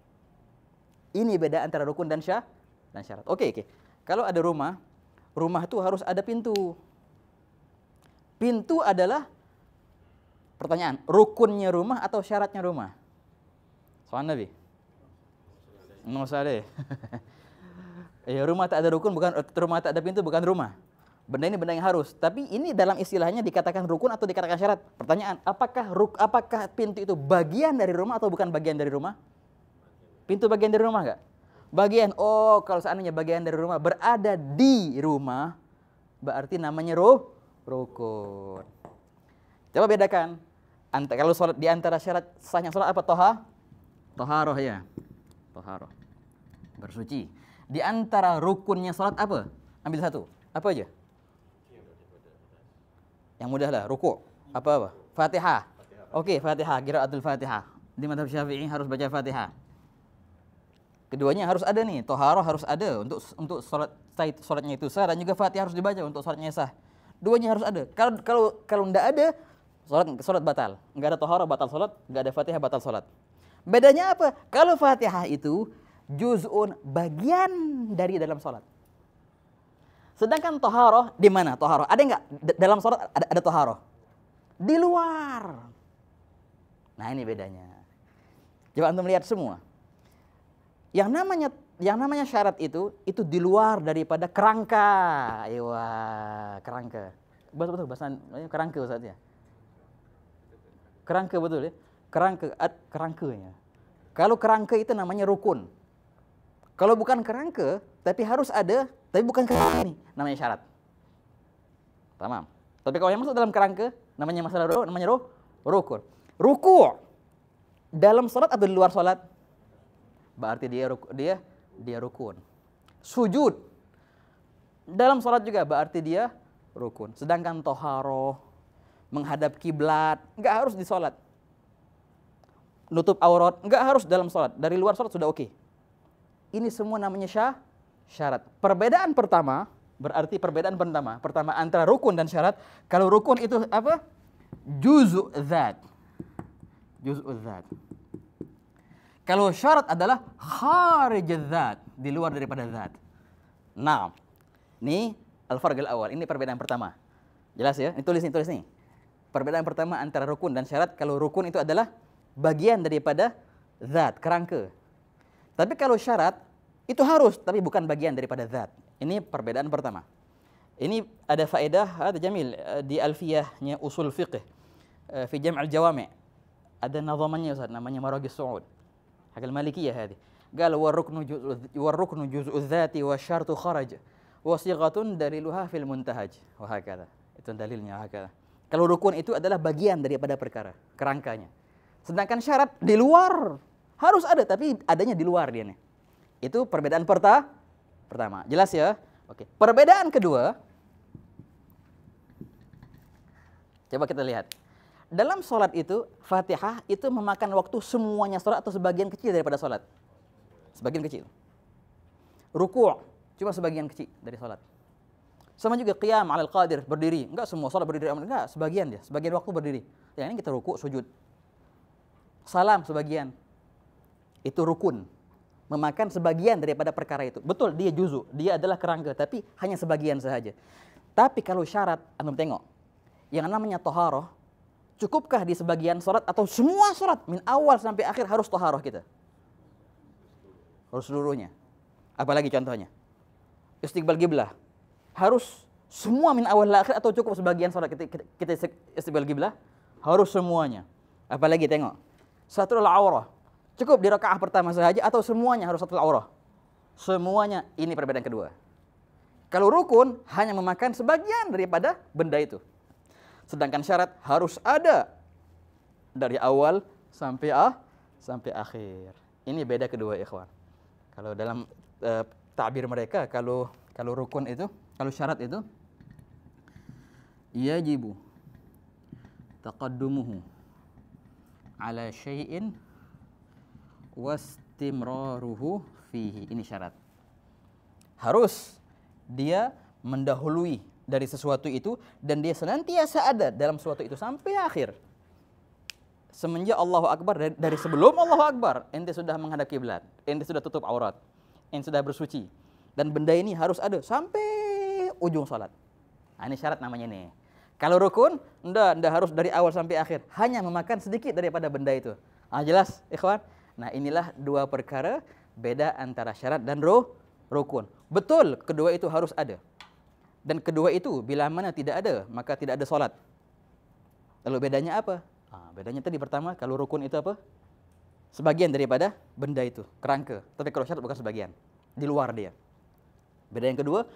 Ini beda antara rukun dan syarat. Oke. Kalau ada rumah itu harus ada pintu. Pintu adalah pertanyaan, rukunnya rumah atau syaratnya rumah? Soal Nabi. Nusaleh. Ya, rumah tak ada rukun bukan rumah, tak ada pintu bukan rumah. Benda ini benda yang harus, tapi ini dalam istilahnya dikatakan rukun atau dikatakan syarat. Pertanyaan, apakah pintu itu bagian dari rumah atau bukan bagian dari rumah? Pintu bagian dari rumah enggak? Bagian. Oh, kalau seandainya bagian dari rumah berada di rumah, berarti namanya rukun. Coba bedakan. Kalau salat di antara syarat sahnya salat apa? Toharoh ya. Toharoh. Bersuci. Di antara rukunnya salat apa? Ambil satu. Apa aja? Yang mudah lah, ruku'. Apa? Fatihah. Oke, Fatihah, qiraatul Fatihah. Di mazhab Syafi'i harus baca Fatihah. Keduanya harus ada nih, toharoh harus ada untuk salatnya itu sah, dan juga Fatihah harus dibaca untuk salatnya sah. Duanya harus ada. Kalau enggak ada, salat batal. Enggak ada toharoh batal salat, enggak ada Fatihah batal salat. Bedanya apa? Kalau Fatihah itu juz'un, bagian dari dalam salat. Sedangkan toharoh di mana? Toharoh ada enggak dalam salat ada toharoh? Di luar. Nah, ini bedanya. Coba antum lihat semua. Yang namanya syarat itu di luar daripada kerangka. Ewa, kerangka. Betul bahasa kerangka Ustaz ya. Kerangka betul ya. Kerangkanya. Kalau kerangka itu namanya rukun. Kalau bukan kerangka, tapi harus ada, tapi bukan kerangka ini, namanya syarat. Tamam. Tapi kalau yang masuk dalam kerangka, namanya masalah namanya rukun. Ruku' dalam salat atau di luar salat? Berarti dia rukun. Sujud dalam salat juga berarti dia rukun. Sedangkan toharoh, menghadap kiblat, enggak harus di salat. Nutup aurat enggak harus dalam salat. Dari luar salat sudah oke. Ini semua namanya syarat. Perbedaan pertama antara rukun dan syarat. Kalau rukun itu apa? Juz'u dzat. Kalau syarat adalah kharij dzat, di luar daripada zat. Nah, ini al-farq al-awwal, ini perbedaan pertama. Jelas ya? Ini tulis nih. Perbedaan pertama antara rukun dan syarat, kalau rukun itu adalah bagian daripada zat, kerangka. Tapi kalau syarat itu harus, tapi bukan bagian daripada zat. Ini perbedaan pertama. Ini ada faedah, ada jamil di alfiyahnya usul fiqh fi jam' al-jawami'. Ada nazamannya Ustaz, namanya Maragis Su'ud. Hakal Malikiyah hadi. Qal wa ruknu juz'u dzati wa syartu kharaj wa sighatun daliluha fil muntahaj. Wa hakadha. Itu dalilnya hakadha. Kalau rukun itu adalah bagian daripada perkara, kerangkanya. Sedangkan syarat di luar harus ada, tapi adanya di luar dia nih. Itu perbedaan pertama. Jelas ya? Oke. Perbedaan kedua, coba kita lihat. Dalam sholat itu, Fatihah itu memakan waktu semuanya sholat atau sebagian kecil daripada sholat? Sebagian kecil. Ruku' cuma sebagian kecil dari sholat. Sama juga qiyam 'alal qadir, berdiri. Enggak semua sholat berdiri, enggak, sebagian dia. Sebagian waktu berdiri. Yang ini kita ruku', sujud. Salam sebagian. Itu rukun. Memakan sebagian daripada perkara itu. Betul, dia juzu, dia adalah kerangka, tapi hanya sebagian saja. Tapi kalau syarat, antum tengok. Yang namanya toharoh, cukupkah di sebagian sholat atau semua sholat min awal sampai akhir harus toharoh kita? Harus seluruhnya. Apalagi contohnya? Istiqbal qiblah. Harus semua min awal ila akhir atau cukup sebagian salat kita istiqbal qiblah? Harus semuanya. Apalagi tengok. Satrul aurah. Cukup di rakaah pertama saja atau semuanya harus satrul aurah? Semuanya. Ini perbedaan kedua. Kalau rukun hanya memakan sebagian daripada benda itu. Sedangkan syarat harus ada dari awal sampai akhir. Ini beda kedua ikhwan. Kalau dalam takbir mereka, kalau rukun itu, kalau syarat itu yajibu taqaddumuhu ala syai'in wastimraruhu fihi. Ini syarat. Harus dia mendahului dari sesuatu itu dan dia senantiasa ada dalam sesuatu itu sampai akhir. Semenjak Allahu Akbar, dari sebelum Allahu Akbar, ente sudah menghadap kiblat, ente sudah tutup aurat, ente sudah bersuci. Dan benda ini harus ada sampai ujung salat. Nah, ini syarat namanya nih. Kalau rukun, enggak harus dari awal sampai akhir. Hanya memakan sedikit daripada benda itu. Jelas, ikhwan? Nah, inilah dua perkara beda antara syarat dan rukun. Betul, kedua itu harus ada. Dan kedua itu, bila mana tidak ada, maka tidak ada salat. Lalu bedanya apa? Bedanya tadi pertama, kalau rukun itu apa? Sebagian daripada benda itu, kerangka. Tapi kalau syarat bukan sebagian, di luar dia. Beda yang kedua,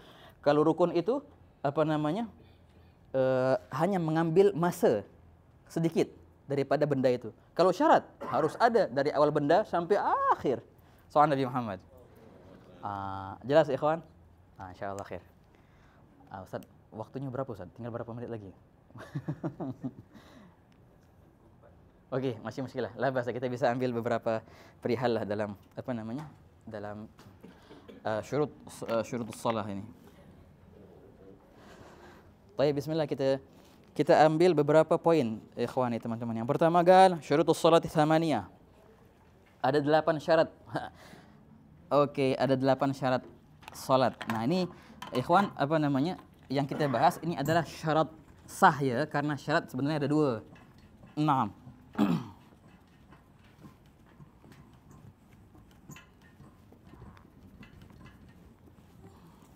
kalau rukun itu hanya mengambil masa sedikit daripada benda itu. Kalau syarat harus ada dari awal benda sampai akhir. Soal Nabi Muhammad. Jelas ikhwan? Insyaallah khair. Ustaz, waktunya berapa Ustaz? Tinggal berapa menit lagi? Oke, masih muskilah. Lah bahasa kita bisa ambil beberapa perihal lah dalam dalam syurut shalah ini. Baik, bismillah, kita ambil beberapa poin ikhwani teman-teman. Yang pertama syurutus shalati tsamaniyah. Ada 8 syarat. Oke, ada 8 syarat salat. Nah, ini ikhwan yang kita bahas ini adalah syarat sah ya, karena syarat sebenarnya ada 2. 6.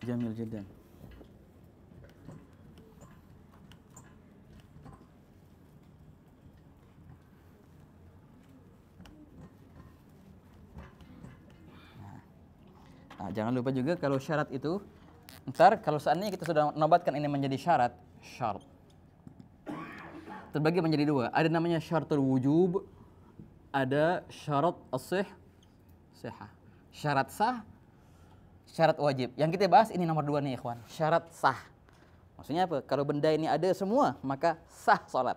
Jamil jiddan. Jangan lupa juga kalau syarat itu, ntar kalau seandainya kita sudah nobatkan ini menjadi syarat terbagi menjadi 2. Ada namanya syaratul wujub, ada syarat as-sihah. Syarat sah, syarat wajib. Yang kita bahas ini nomor 2 nih ikhwan, syarat sah. Maksudnya apa? Kalau benda ini ada semua, maka sah salat.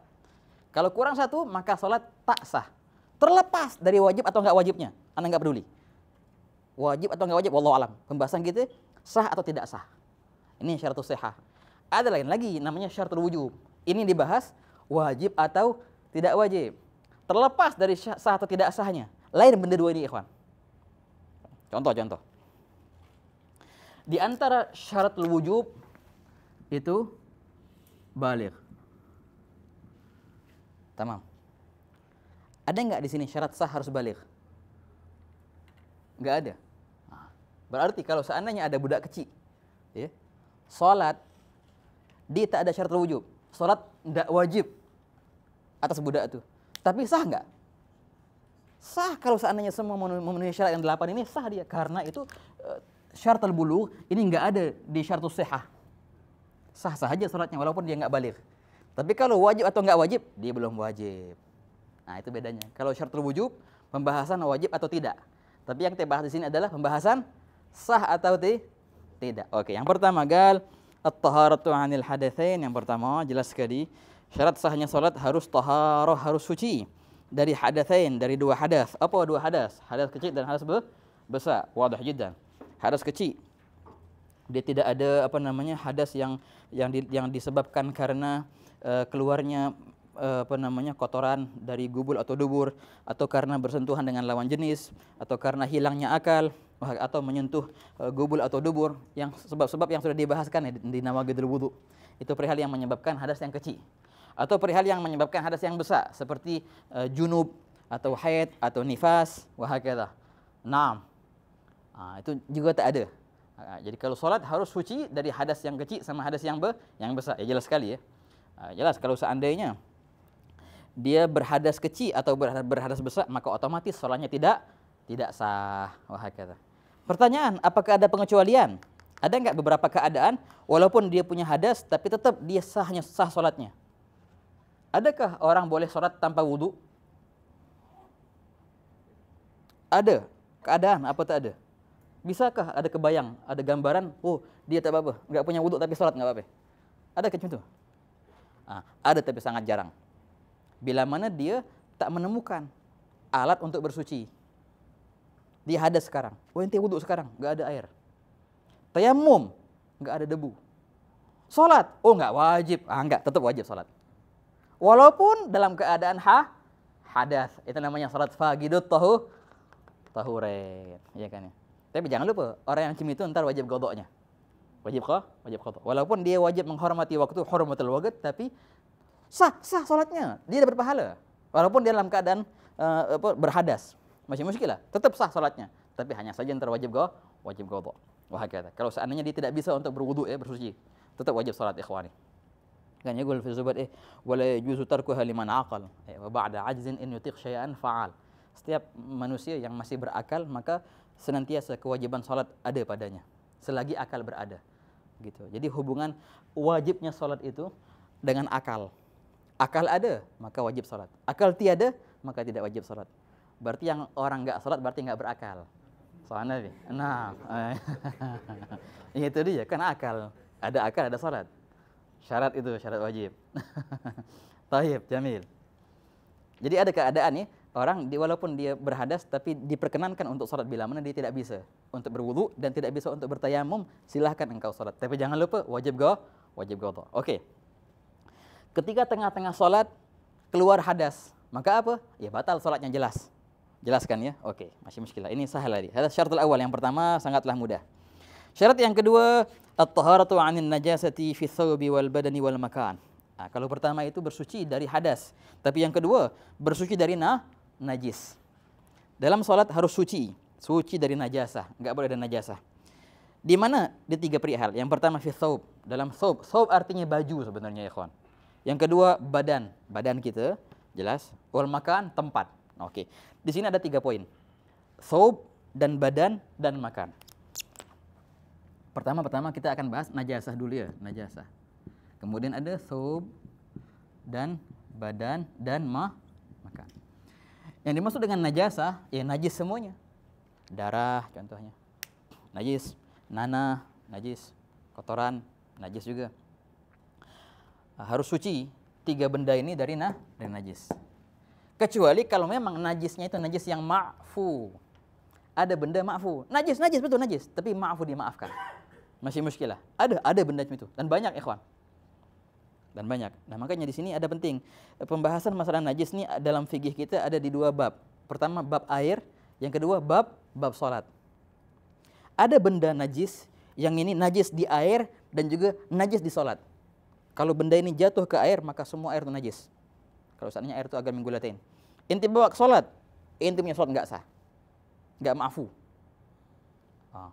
Kalau kurang satu, maka salat tak sah. Terlepas dari wajib atau enggak wajibnya, Anda enggak peduli. Wajib atau enggak wajib, wallahu alam. Pembahasan kita sah atau tidak sah. Ini syaratus sihah. Ada lain lagi namanya syaratul wujub. Ini dibahas wajib atau tidak wajib. Terlepas dari sah atau tidak sahnya. Lain benda 2 ini ikhwan. Contoh. Di antara syaratul wujub itu baligh. Tamam. Ada enggak di sini syarat sah harus baligh? Enggak ada. Berarti kalau seandainya ada budak kecil, ya, salat dia tak ada syarat wujub. Salat tidak wajib atas budak itu. Tapi sah enggak? Sah kalau seandainya semua memenuhi syarat yang 8 ini, sah dia. Karena itu syaratul bulugh ini enggak ada di syaratus sihah. Sah saja salatnya walaupun dia enggak baligh. Tapi kalau wajib atau enggak wajib, dia belum wajib. Nah, itu bedanya. Kalau syaratul wujub pembahasan wajib atau tidak. Tapi yang kita bahas di sini adalah pembahasan sah atau tidak. Oke, yang pertama at-taharatu 'anil hadatsain. Yang pertama jelas sekali syarat sahnya salat harus taharah, harus suci dari hadatsain, dari 2 hadas. Apa 2 hadas? Hadas kecil dan hadas besar. Wadah jiddan. Hadas kecil dia tidak ada hadas yang disebabkan karena keluarnya kotoran dari gubul atau dubur, atau karena bersentuhan dengan lawan jenis, atau karena hilangnya akal, atau menyentuh gubul atau dubur, yang sebab-sebab yang sudah dibahaskan di nawaqidul wudu. Itu perihal yang menyebabkan hadas yang kecil. Atau perihal yang menyebabkan hadas yang besar seperti junub atau haid atau nifas, wahakadha. Naam. Itu juga tak ada. Jadi kalau solat harus suci dari hadas yang kecil sama hadas yang besar. Ya jelas sekali ya. Jelas kalau seandainya dia berhadas kecil atau berhadas besar, maka otomatis solatnya tidak sah. Wah, kata. Pertanyaan, apakah ada pengecualian? Ada enggak beberapa keadaan walaupun dia punya hadas tapi tetap dia sah solatnya? Adakah orang boleh solat tanpa wudu? Ada keadaan apa tak ada? Bisakah ada kebayang, ada gambaran, oh dia tak apa-apa, enggak punya wudu tapi solat enggak apa-apa? Ada macam itu? Ada tapi sangat jarang. Bila mana dia tak menemukan alat untuk bersuci. Dia hadas sekarang. Oh ente wudu sekarang, enggak ada air. Tayamum, enggak ada debu. Salat, oh enggak wajib. Enggak, tetap wajib salat. Walaupun dalam keadaan hadas. Itu namanya salat faqidut tahurain, ya kan ya. Tapi jangan lupa, orang yang macam itu ntar wajib qadanya. Wajib qada. Walaupun dia wajib menghormati waktu, hurmatul waqt, tapi sah salatnya. Dia dapat pahala. Walaupun dia dalam keadaan berhadas. Masih muskilah, tetap sah salatnya. Tapi hanya saja ntar wajib qada. Wah kata. Kalau seandainya dia tidak bisa untuk berwudu bersuci, tetap wajib salat ikhwani. Kan yaqul fi zubat wala yajuzu tarkuha liman aqal wa ba'da ajzin in yutiq syai'an fa'al. Setiap manusia yang masih berakal maka senantiasa kewajiban salat ada padanya selagi akal berada. Gitu. Jadi hubungan wajibnya salat itu dengan akal. Akal ada, maka wajib salat. Akal tiada, maka tidak wajib salat. Berarti yang orang enggak salat berarti enggak berakal. Soalnya nah, itu dia kan akal. Ada akal, ada salat. Syarat itu, syarat wajib. Taib, jamil. Jadi ada keadaan nih, orang walaupun dia berhadas tapi diperkenankan untuk salat bila mana dia tidak bisa untuk berwudu dan tidak bisa untuk bertayamum, silahkan engkau salat. Tapi jangan lupa wajib qada. Okey. Ketika tengah-tengah salat keluar hadas, maka apa? Ya batal salatnya jelas. Jelaskan ya. Okey, masih muskilah. Ini sahal tadi. Hadas syaratul awal yang pertama sangatlah mudah. Syarat yang kedua, at-taharatu 'anil najasati fi thawbi wal badani wal makan. Kalau pertama itu bersuci dari hadas, tapi yang kedua bersuci dari najis. Dalam salat harus suci dari najasah, enggak boleh ada najasah. Di mana? Di tiga perihal. Yang pertama fi thawb, dalam thawb. Thawb artinya baju sebenarnya ya kawan. Yang kedua badan kita, jelas. Wal makan, tempat. Okey. Di sini ada 3 poin. Thawb dan badan dan makan. Pertama kita akan bahas najasah dulu ya, najasah. Kemudian ada thawb dan badan dan makan. Yang dimaksud dengan najasah, ya najis semuanya. Darah contohnya. Najis, nanah, najis, kotoran, najis juga. Harus suci 3 benda ini dari najis. Kecuali kalau memang najisnya itu najis yang ma'fu. Ada benda ma'fu. Najis betul najis, tapi ma'fu dimaafkan. Masih muskilah. Ada benda macam itu dan banyak ikhwan. Dan banyak. Nah, makanya di sini ada penting pembahasan masalah najis ni dalam fikih kita ada di 2 bab. Pertama bab air, yang kedua bab salat. Ada benda najis yang ini najis di air dan juga najis di salat. Kalau benda ini jatuh ke air maka semua air itu najis. Kalau seandainya air itu agak menggulatain. Inti bawa ke salat, inti punya salat enggak sah. Enggak ma'fu.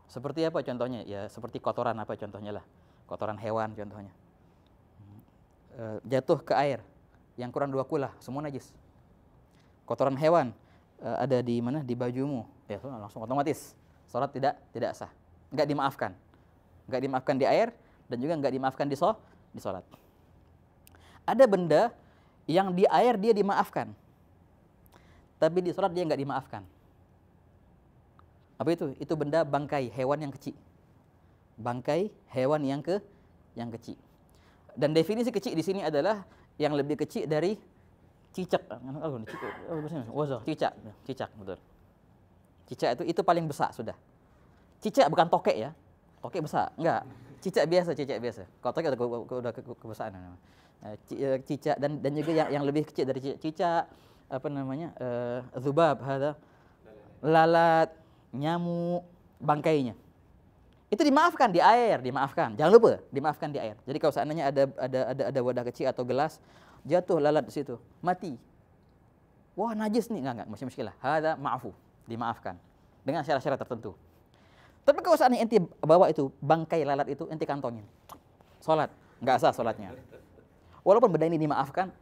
Seperti apa contohnya? Ya seperti kotoran apa contohnya lah. Kotoran hewan contohnya. Jatuh ke air yang kurang 2 kulah, semua najis. Kotoran hewan ada di mana? Di bajumu. Ya langsung otomatis salat tidak sah. Enggak dimaafkan. Enggak dimaafkan di air dan juga enggak dimaafkan di salat. Ada benda yang di air dia dimaafkan. Tapi di salat dia enggak dimaafkan. Apa itu? Itu benda bangkai hewan yang kecil. Bangkai hewan yang kecil. Dan definisi kecil di sini adalah yang lebih kecil dari cicak. Cicak betul. Cicak itu paling besar sudah. Cicak bukan tokek ya. Tokek besar, enggak. Cicak biasa. Kalau tokek udah kebesaran. Cicak dan juga yang lebih kecil dari cicak apa namanya? Zubab, lalat, nyamuk, bangkainya. Itu dimaafkan di air, dimaafkan. Jangan lupa, dimaafkan di air. Jadi kalau seandainya ada wadah kecil atau gelas, jatuh lalat di situ, mati. Wah, najis nih. Enggak, masih muskilah. Hadza ma'fu, dimaafkan dengan syarat-syarat tertentu. Tapi kalau seandainya ente bawa itu bangkai lalat itu ente kantongin, sholat nggak sah sholatnya. Walaupun benda ini dimaafkan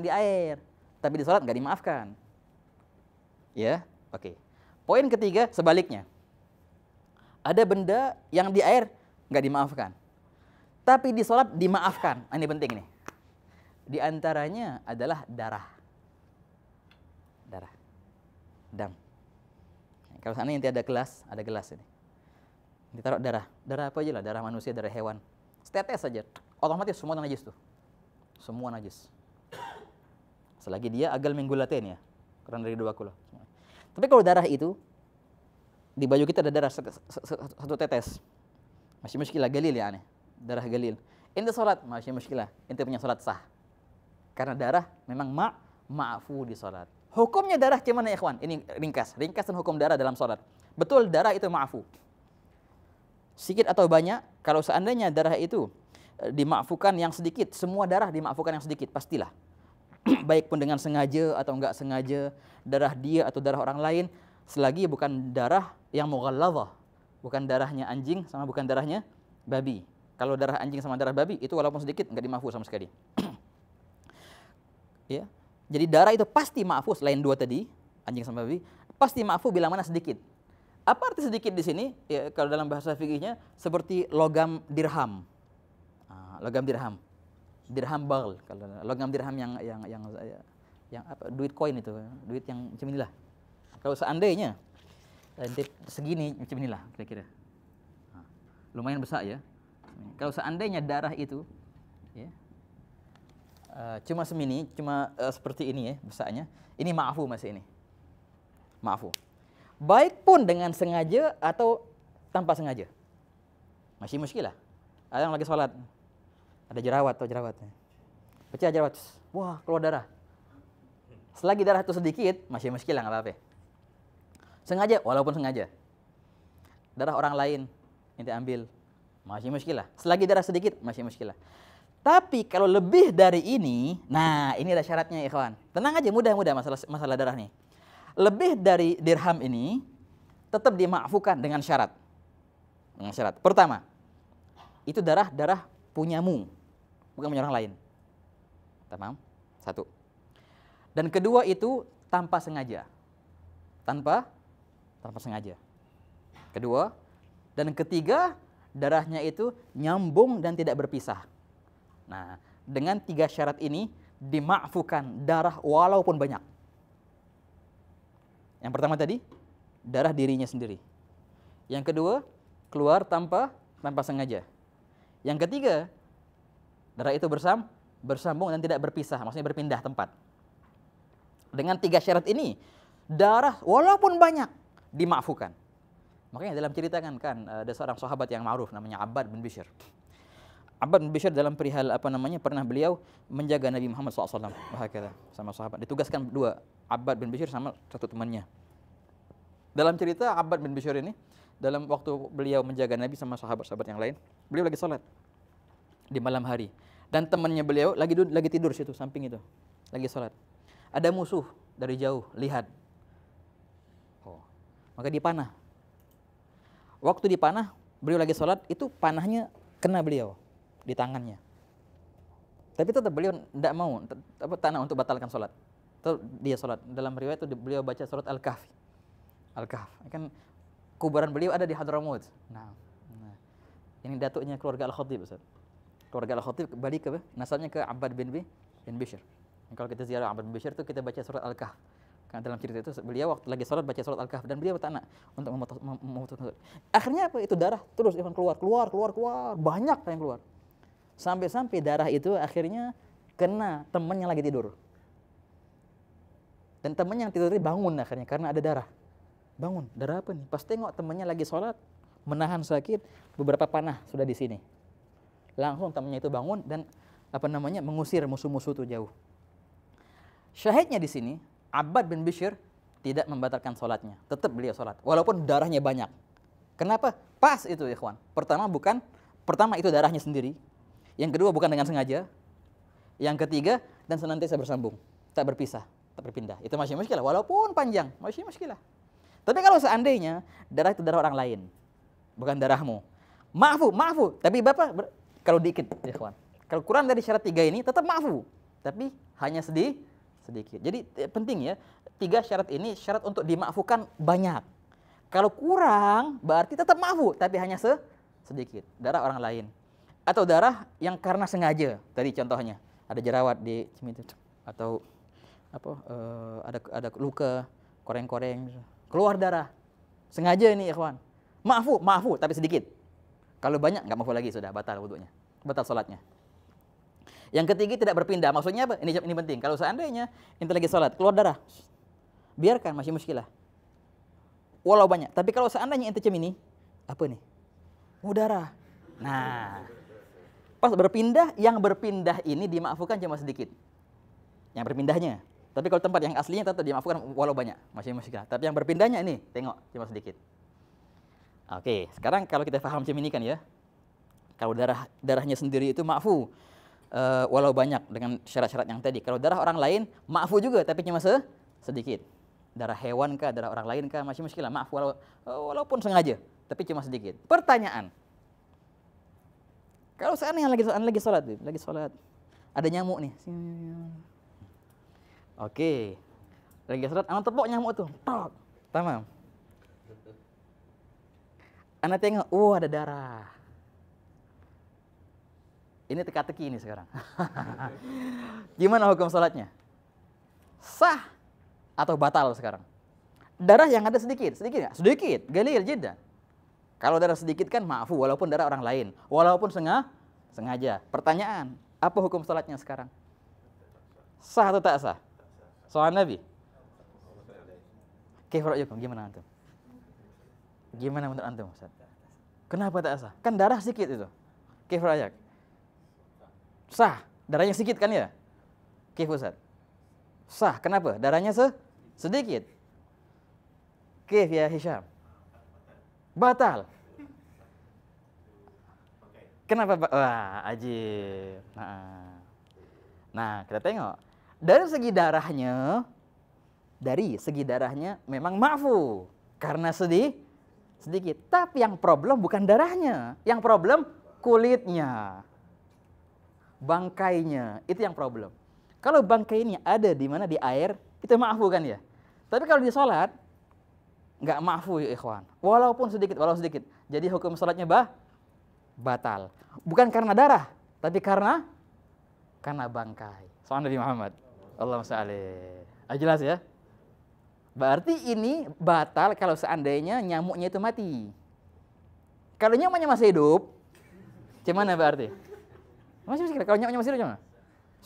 di air, tapi di sholat nggak dimaafkan. Ya, oke. Poin ketiga sebaliknya, ada benda yang di air nggak dimaafkan, tapi di sholat dimaafkan. Ini penting nih. Di antaranya adalah darah, dam. Kalau seandainya nanti ada gelas ini, ditaruh darah apa aja lah, darah manusia, darah hewan, setetes saja, otomatis semua najis tuh, semua najis. Selagi dia agal minggulaten ya, kurang dari 2 kilo. Tapi kalau darah itu di baju kita ada darah satu tetes, masih muskilah, galil ya aneh, darah galil. Ente sholat masih muskilah, ente punya sholat sah, karena darah memang ma'fu di sholat. Hukumnya darah gimana ya ikhwan? Ini ringkasan hukum darah dalam sholat. Betul, darah itu ma'fu. Sedikit atau banyak, kalau seandainya darah itu dimakfukan yang sedikit, semua darah dimakfukan yang sedikit, pastilah. Baik pun dengan sengaja atau enggak sengaja, darah dia atau darah orang lain, selagi bukan darah yang mughalladhah, bukan darahnya anjing sama bukan darahnya babi. Kalau darah anjing sama darah babi, itu walaupun sedikit, enggak dimakfu sama sekali. Ya. Jadi darah itu pasti ma'fu, selain 2 tadi, anjing sama babi, pasti ma'fu bila mana sedikit. Apa arti sedikit di sini? Ya, kalau dalam bahasa fikihnya seperti logam dirham. Logam dirham. Dirham baghl. Kalau logam dirham yang apa? Duit koin itu, duit yang macam inilah. Kalau seandainya segini macam inilah kira-kira. Lumayan besar ya. Kalau seandainya darah itu ya, cuma semini, seperti ini ya besarnya, ini ma'fu masih ini. Ma'fu. Baik pun dengan sengaja atau tanpa sengaja. Masih muskilah. Ada yang lagi sholat, ada jerawatnya. Pecah jerawat, wah keluar darah. Selagi darah itu sedikit, masih muskilah, nggak apa-apa. Sengaja, walaupun sengaja. Darah orang lain, ente ambil, masih muskilah. Selagi darah sedikit, masih muskilah. Tapi kalau lebih dari ini, nah ini ada syaratnya ikhwan. Tenang aja, mudah masalah darah nih. Lebih dari dirham ini tetap dimakfukan dengan syarat. Pertama, itu darah punyamu, bukan punya orang lain. Tamam? 1. Dan kedua itu tanpa sengaja. Tanpa sengaja. Kedua. Dan ketiga, darahnya itu nyambung dan tidak berpisah. Nah, dengan 3 syarat ini dimakfukan darah walaupun banyak. Yang pertama tadi, darah dirinya sendiri. Yang kedua, keluar tanpa sengaja. Yang ketiga, darah itu bersambung dan tidak berpisah, maksudnya berpindah tempat. Dengan 3 syarat ini, darah walaupun banyak dimakfukan. Makanya dalam cerita kan ada seorang sahabat yang ma'ruf namanya Abbad bin Bishr. Abbad bin Bishr dalam perihal pernah beliau menjaga Nabi Muhammad SAW, sama sahabat. Ditugaskan 2, Abbad bin Bishr sama 1 temannya. Dalam cerita Abbad bin Bishr ini, dalam waktu beliau menjaga Nabi sama sahabat-sahabat yang lain, beliau lagi sholat di malam hari. Dan temannya beliau lagi tidur situ, samping itu, lagi sholat. Ada musuh dari jauh, lihat. Maka dipanah. Waktu dipanah, beliau lagi sholat, itu panahnya kena beliau di tangannya. Tapi tetap beliau tidak mau, tanah untuk batalkan sholat. Tetap dia sholat. Dalam riwayat itu beliau baca surat Al-Kahf. Al-Kahf. Kan kuburan beliau ada di Hadramaut. Nah. Ini datuknya keluarga Al-Khatib, Ustaz. Keluarga Al-Khatib balik ke nasabnya ke Abbad bin Bishr. Kalau kita ziarah Abbad bin Bishr itu kita baca surat Al-Kahf. Karena dalam cerita itu beliau waktu lagi sholat baca surat Al-Kahf dan beliau bertanya untuk memutus. Akhirnya apa? Itu darah terus keluar, banyak yang keluar. Sampai darah itu akhirnya kena teman yang lagi tidur. Dan teman yang tidur itu bangun akhirnya karena ada darah. Bangun, darah apa nih? Pas tengok temannya lagi sholat, menahan sakit, beberapa panah sudah di sini. Langsung temannya itu bangun dan mengusir musuh-musuh itu jauh. Syahidnya di sini, Abbad bin Bishr tidak membatalkan sholatnya. Tetap beliau sholat, walaupun darahnya banyak. Kenapa? Pas itu ikhwan. Pertama itu darahnya sendiri. Yang kedua bukan dengan sengaja. Yang ketiga dan senantiasa bersambung, tak berpisah, tak berpindah. Itu masih muskilah, walaupun panjang, masih muskilah. Tapi kalau seandainya darah itu darah orang lain, bukan darahmu. Maafu, tapi Bapak kalau dikit, ya kawan. Kalau kurang dari syarat 3 ini tetap maafu, tapi hanya sedikit. Jadi penting ya, 3 syarat ini syarat untuk dimaafkan banyak. Kalau kurang berarti tetap maafu, tapi hanya sedikit. Darah orang lain. Atau darah yang karena sengaja. Tadi contohnya, ada jerawat di cemit atau ada luka, koreng-koreng, keluar darah. Sengaja ini ikhwan. Maafu, tapi sedikit. Kalau banyak enggak maafu lagi, sudah batal wudunya. Batal salatnya. Yang ketiga tidak berpindah. Maksudnya apa? Ini penting. Kalau seandainya ente lagi salat, keluar darah, biarkan, masih muskilah. Walau banyak. Tapi kalau seandainya ente ini, apa nih? Darah. Nah, pas berpindah, yang berpindah ini dimaafkan cuma sedikit. Yang berpindahnya. Tapi kalau tempat yang aslinya tetap dimaafkan walau banyak, masih muskilah. Tapi yang berpindahnya ini, tengok, cuma sedikit. Oke, sekarang kalau kita paham ini kan ya. Kalau darahnya sendiri itu maafu. Walau banyak dengan syarat-syarat yang tadi. Kalau darah orang lain, maafu juga, tapi cuma sedikit. Darah hewan kah, darah orang lain kah, masih muskilah, maaf walaupun sengaja, tapi cuma sedikit. Pertanyaan, kalau seandainya lagi sholat, ada nyamuk nih. Oke, lagi sholat, anak tepuk nyamuk tuh, tok, tamam. Anak tengok, ada darah. Ini teka-teki ini sekarang. Gimana hukum sholatnya? Sah atau batal sekarang? Darah yang ada sedikit nggak? Sedikit, galil jiddan. Kalau darah sedikit kan maafu, walaupun darah orang lain, walaupun sengaja. Pertanyaan, apa hukum sholatnya sekarang? Sah atau tak sah? Soal Nabi. Kaifa ra'yukum? Gimana antum? Gimana menurut antum, Ustaz? Kenapa tak sah? Kan darah sedikit itu. Kaifa ra'yak? Sah, darahnya sedikit kan ya? Kaifa Ustaz? Sah, kenapa? Darahnya sedikit. Kaif ya Hisham? Batal. Kenapa? Wah, ajib. Nah, kita tengok. Dari segi darahnya memang maafu. Karena sedikit. Tapi yang problem bukan darahnya. Yang problem kulitnya. Bangkainya. Itu yang problem. Kalau bangkai ini ada di mana? Di air, itu maafu kan ya. Tapi kalau di sholat, nggak maafu ya ikhwan. Walaupun sedikit. Jadi hukum sholatnya batal. Bukan karena darah, tapi karena bangkai. Soal Nabi Muhammad. Allahumma shalli. Jelas ya? Berarti ini batal kalau seandainya nyamuknya itu mati. Kalau nyamuknya masih hidup, gimana berarti? Masih kalau nyamuknya masih hidup gimana?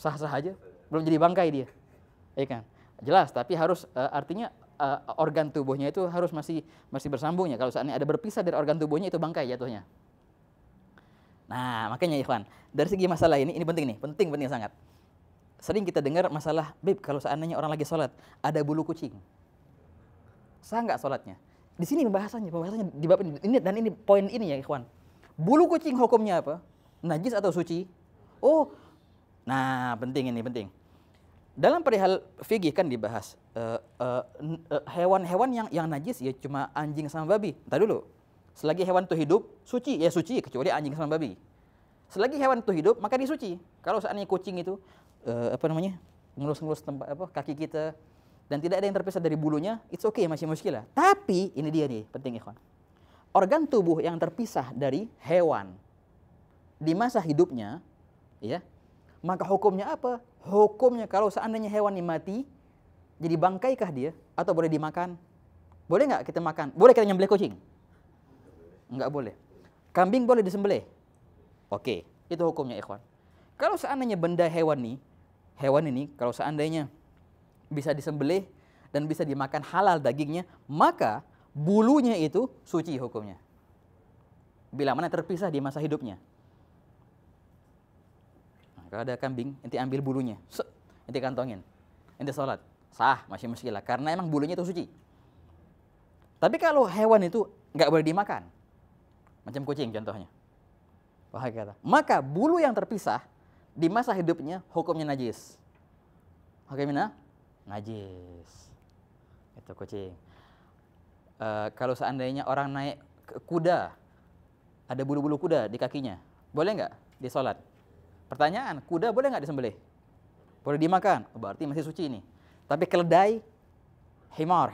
Sah-sah aja. Belum jadi bangkai dia. Iya kan? Jelas, tapi harus artinya organ tubuhnya itu harus masih bersambungnya. Kalau seandainya ada berpisah dari organ tubuhnya itu bangkai jatuhnya. Nah, makanya ikhwan, dari segi masalah ini penting nih, penting sangat. Sering kita dengar masalah, Bib, kalau seandainya orang lagi sholat, ada bulu kucing. Sah nggak sholatnya? Di sini pembahasannya di bab ini, dan ini poin ini ya ikhwan. Bulu kucing hukumnya apa? Najis atau suci? Nah penting. Dalam perihal fikih kan dibahas hewan-hewan yang najis ya cuma anjing sama babi. Entar dulu. Selagi hewan itu hidup, suci kecuali anjing sama babi. Selagi hewan itu hidup, maka dia suci. Kalau seandainya kucing itu ngelus-ngelus kaki kita dan tidak ada yang terpisah dari bulunya, it's okay, masih muskilah. Tapi ini dia nih, penting ikhwan. Organ tubuh yang terpisah dari hewan di masa hidupnya, ya, maka hukumnya apa? Hukumnya kalau seandainya hewan ini mati, jadi bangkaikah dia atau boleh dimakan? Boleh nggak kita makan? Boleh kita nyembelih kucing? Nggak boleh. Kambing boleh disembelih? Oke, itu hukumnya ikhwan. Kalau seandainya benda hewan ini kalau seandainya bisa disembelih dan bisa dimakan halal dagingnya, maka bulunya itu suci hukumnya. Bila mana terpisah di masa hidupnya. Kalau ada kambing, ente ambil bulunya, ente kantongin, ente sholat, sah, masih muskilah, karena emang bulunya itu suci. Tapi kalau hewan itu nggak boleh dimakan, macam kucing contohnya, maka bulu yang terpisah di masa hidupnya hukumnya najis. Hukumnya najis. Itu kucing. Kalau seandainya orang naik kuda ada bulu-bulu kuda di kakinya, boleh nggak di sholat? Pertanyaan, kuda boleh nggak disembelih? Boleh dimakan, berarti masih suci ini. Tapi keledai, himar.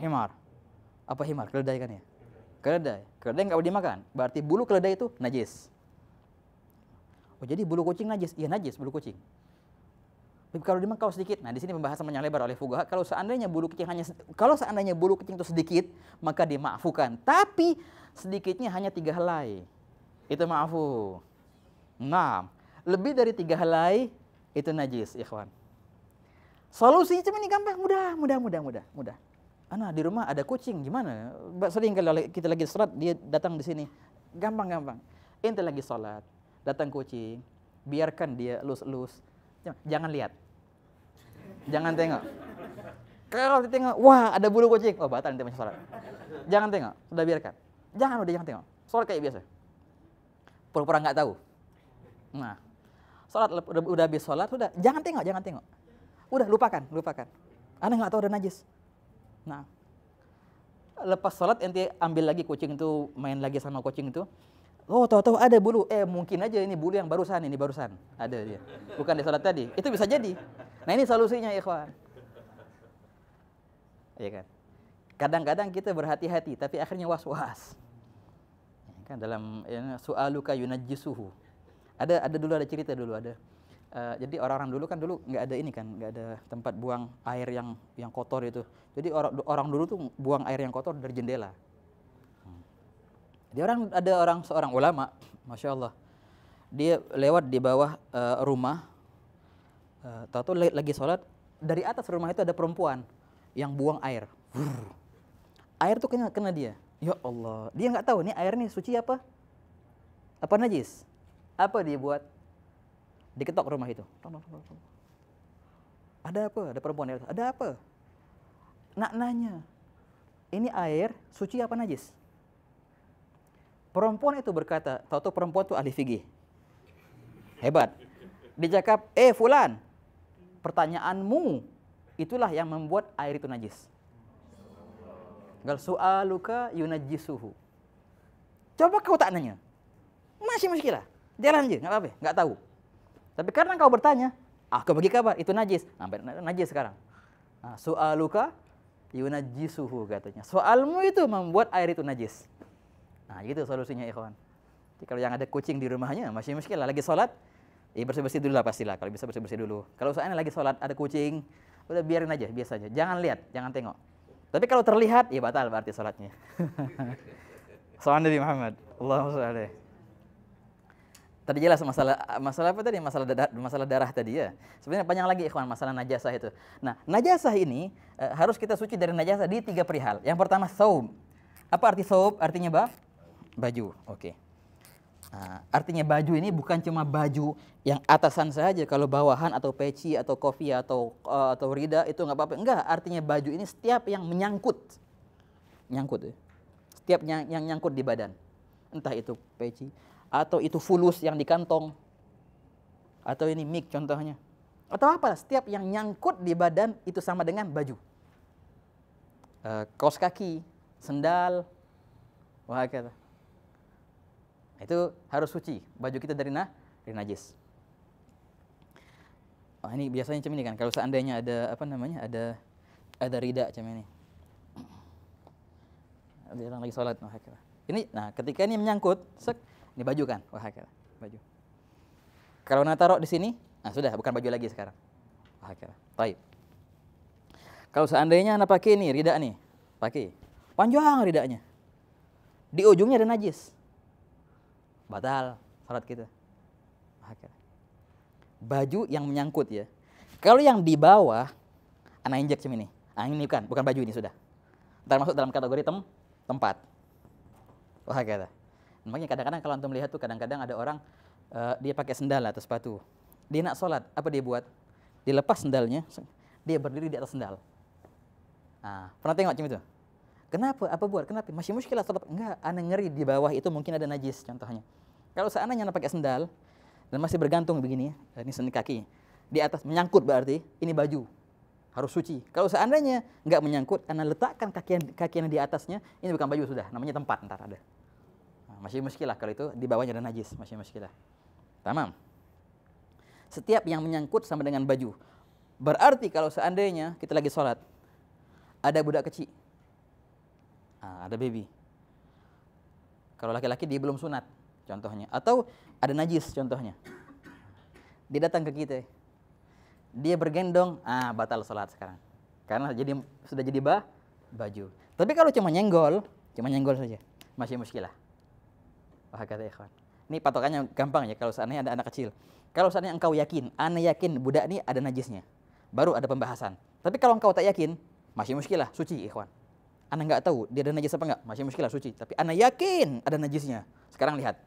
Apa himar? Keledai kan ya? Keledai nggak boleh dimakan. Berarti bulu keledai itu najis. Oh jadi bulu kucing najis? Iya najis bulu kucing. Tapi kalau dimangkau sedikit, nah di sini pembahasan panjang lebar oleh fuqaha. Kalau seandainya bulu kucing itu sedikit, maka dimaafkan. Tapi sedikitnya hanya 3 helai, itu maafu. Nah, lebih dari 3 helai itu najis, ikhwan. Solusinya cuma ini gampang, mudah. Ana di rumah ada kucing, gimana? Sering kalau kita lagi sholat dia datang di sini, gampang. Ente lagi sholat, datang kucing, biarkan dia elus-elus. Jangan lihat, jangan tengok. Kalau ditengok, wah ada bulu kucing, oh batal nanti masih sholat. Jangan tengok, sudah biarkan. Jangan tengok. Sholat kayak biasa. Pura-pura nggak tahu. Nah, sholat udah habis sholat, sudah jangan tengok. Udah lupakan. Anda nggak tahu ada najis. Nah, lepas sholat ente ambil lagi kucing itu, main lagi sama kucing itu. Oh, tahu ada bulu. Mungkin aja ini bulu yang barusan ada dia. Bukan di sholat tadi. Itu bisa jadi. Nah, ini solusinya, ikhwan. Iya kan? Kadang-kadang kita berhati-hati tapi akhirnya was-was. Kan dalam su'aluka yunajjisuhu. Ada cerita dulu. Jadi orang-orang dulu kan nggak ada tempat buang air yang kotor itu. Jadi orang dulu tuh buang air yang kotor dari jendela. Jadi seorang ulama, masya Allah, dia lewat di bawah rumah, tahu lagi sholat, dari atas rumah itu ada perempuan yang buang air. Air tuh kena dia. Ya Allah, dia nggak tahu nih air nih suci apa najis. Apa dia buat? Diketok rumah itu. Ada apa? Ada perempuan di atas. Ada apa? Nak nanya, ini air suci apa najis? Perempuan itu berkata, tahu perempuan itu ahli fikih. Hebat. Dia cakap, fulan, pertanyaanmu itulah yang membuat air itu najis. Gal su'aluka yunajjisuhu. Coba kau tak nanya. Masih muskilah. Jalan aja, enggak apa-apa, enggak tahu. Tapi karena kau bertanya, aku bagi kabar itu najis. Sampai najis sekarang. Nah, su'aluka yunajjisuhu katanya. Soalmu itu membuat air itu najis. Nah, gitu solusinya, ikhwan. Jadi kalau yang ada kucing di rumahnya masih muskilah lagi sholat, bersih-bersih dulu lah pastilah. Kalau bisa bersih-bersih dulu. Kalau seandainya lagi sholat ada kucing, udah biarin aja, biasa aja. Jangan lihat, jangan tengok. Tapi kalau terlihat, ya batal berarti sholatnya. Sallallahu Nabi Muhammad. Allahumma shalli alaihi. Tadi jelas masalah apa tadi? Masalah darah tadi ya. Sebenarnya panjang lagi, ikhwan, masalah najasah itu. Nah, najasah ini harus kita suci dari najasah di 3 perihal. Yang pertama, thawb. Apa arti thawb? Artinya baju. Oke. Nah, artinya baju ini bukan cuma baju yang atasan saja, kalau bawahan atau peci atau kopi atau rida itu nggak apa-apa. Enggak, artinya baju ini setiap yang menyangkut. Nyangkut ya. Setiap yang nyangkut di badan. Entah itu peci atau itu fulus yang di kantong, atau ini mik contohnya, atau apa, setiap yang nyangkut di badan itu sama dengan baju. Kaos kaki, sendal, wah kata. Itu harus suci, baju kita dari najis. Ini biasanya macam ini kan, kalau seandainya ada ada rida macam ini. Ada orang lagi sholat, wah kata. Nah ketika ini menyangkut, ini baju kan, wah baju. Kalau nak taruh di sini, nah sudah bukan baju lagi sekarang. Wah baik. Kalau seandainya nak pakai ini rida nih, pakai panjang ridanya, di ujungnya ada najis, batal salat kita. Wah, baju yang menyangkut ya. Kalau yang di bawah, anak injek macam ini. Ini bukan baju ini sudah. Termasuk dalam kategori tempat. Wah makanya kadang-kadang kalau antum lihat tuh kadang-kadang ada orang dia pakai sendal atau sepatu. Dia nak sholat, apa dia buat? Dia lepas sendalnya, dia berdiri di atas sendal. Nah, pernah tengok macam itu? Kenapa? Apa buat? Kenapa? Masih muskilah sholat? Enggak, ana ngeri di bawah itu mungkin ada najis contohnya. Kalau seandainya nak pakai sendal dan masih bergantung begini, ini sendi kaki, di atas menyangkut berarti ini baju. Harus suci. Kalau seandainya enggak menyangkut, ana letakkan kaki yang di atasnya, ini bukan baju sudah, namanya tempat ntar ada. Masih muskilah kalau itu di bawahnya ada najis, masih muskilah. Tamam. Setiap yang menyangkut sama dengan baju. Berarti kalau seandainya kita lagi sholat, ada budak kecil, ada baby. Kalau laki-laki dia belum sunat, contohnya. Atau ada najis, contohnya. Dia datang ke kita, dia bergendong, batal sholat sekarang. Karena sudah jadi baju. Tapi kalau cuma nyenggol saja, masih muskilah. Wah kata ikhwan. Ini patokannya gampang ya kalau seandainya ada anak kecil. Kalau seandainya engkau yakin, ana yakin budak ini ada najisnya, baru ada pembahasan. Tapi kalau engkau tak yakin, masih muskilah, suci ikhwan. Ana enggak tahu dia ada najis apa enggak, masih muskilah, suci. Tapi ana yakin ada najisnya. Sekarang lihat.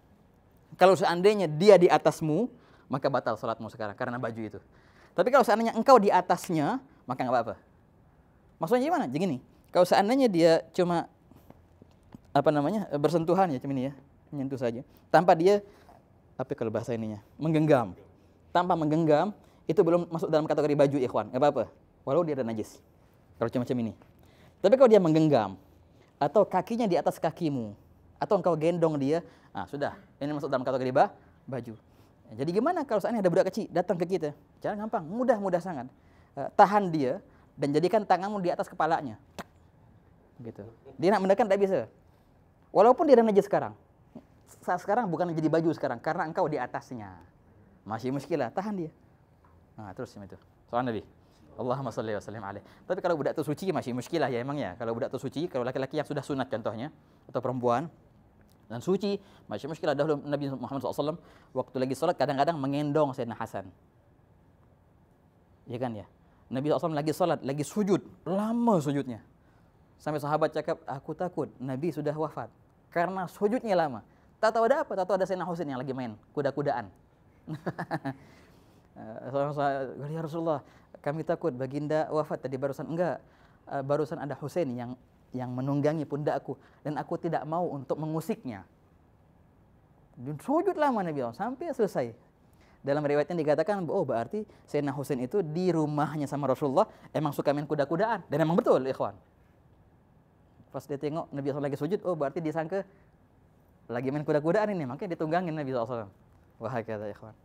Kalau seandainya dia di atasmu, maka batal salatmu sekarang karena baju itu. Tapi kalau seandainya engkau di atasnya, maka enggak apa-apa. Maksudnya gimana? Begini. Kalau seandainya dia cuma bersentuhan ya, cuma ini ya, menyentuh saja, tanpa dia kalau bahasa ininya menggenggam, tanpa menggenggam, itu belum masuk dalam kategori baju ikhwan, enggak apa-apa, walau dia ada najis. Kalau cuma macam ini. Tapi kalau dia menggenggam atau kakinya di atas kakimu atau engkau gendong dia, sudah, ini masuk dalam kategori baju. Jadi gimana kalau seandainya ada budak kecil datang ke kita? Cara gampang, mudah sangat. Tahan dia dan jadikan tanganmu di atas kepalanya. Gitu. Dia nak mendekat tidak bisa. Walaupun dia ada najis sekarang. Saat sekarang bukan jadi baju sekarang karena engkau di atasnya. Masih muskilah, tahan dia. Terus itu. Soal Nabi. Allahumma shalli wa sallim alaih. Tapi kalau budak itu suci masih muskilah ya emangnya. Kalau budak itu suci, kalau laki-laki yang sudah sunat contohnya atau perempuan dan suci, masih muskilah. Dahulu Nabi Muhammad SAW waktu lagi sholat kadang-kadang mengendong Sayyidina Hasan. Ya kan ya? Nabi SAW lagi sholat, lagi sujud, lama sujudnya. Sampai sahabat cakap, aku takut Nabi sudah wafat karena sujudnya lama. Tak tahu ada apa, tak tahu ada Sayyidina Husain yang lagi main kuda-kudaan. Ya Rasulullah, kami takut baginda wafat tadi barusan. Enggak, barusan ada Husain yang menunggangi pundakku dan aku tidak mau untuk mengusiknya. Sujud lama Nabi sampai selesai. Dalam riwayatnya dikatakan, berarti Sayyidina Husain itu di rumahnya sama Rasulullah emang suka main kuda-kudaan. Dan emang betul, ikhwan. Pas dia tengok Nabi SAW lagi sujud, berarti disangka lagi main kuda-kudaan ini, makanya ditunggangin Nabi SAW. Wah kata ikhwan.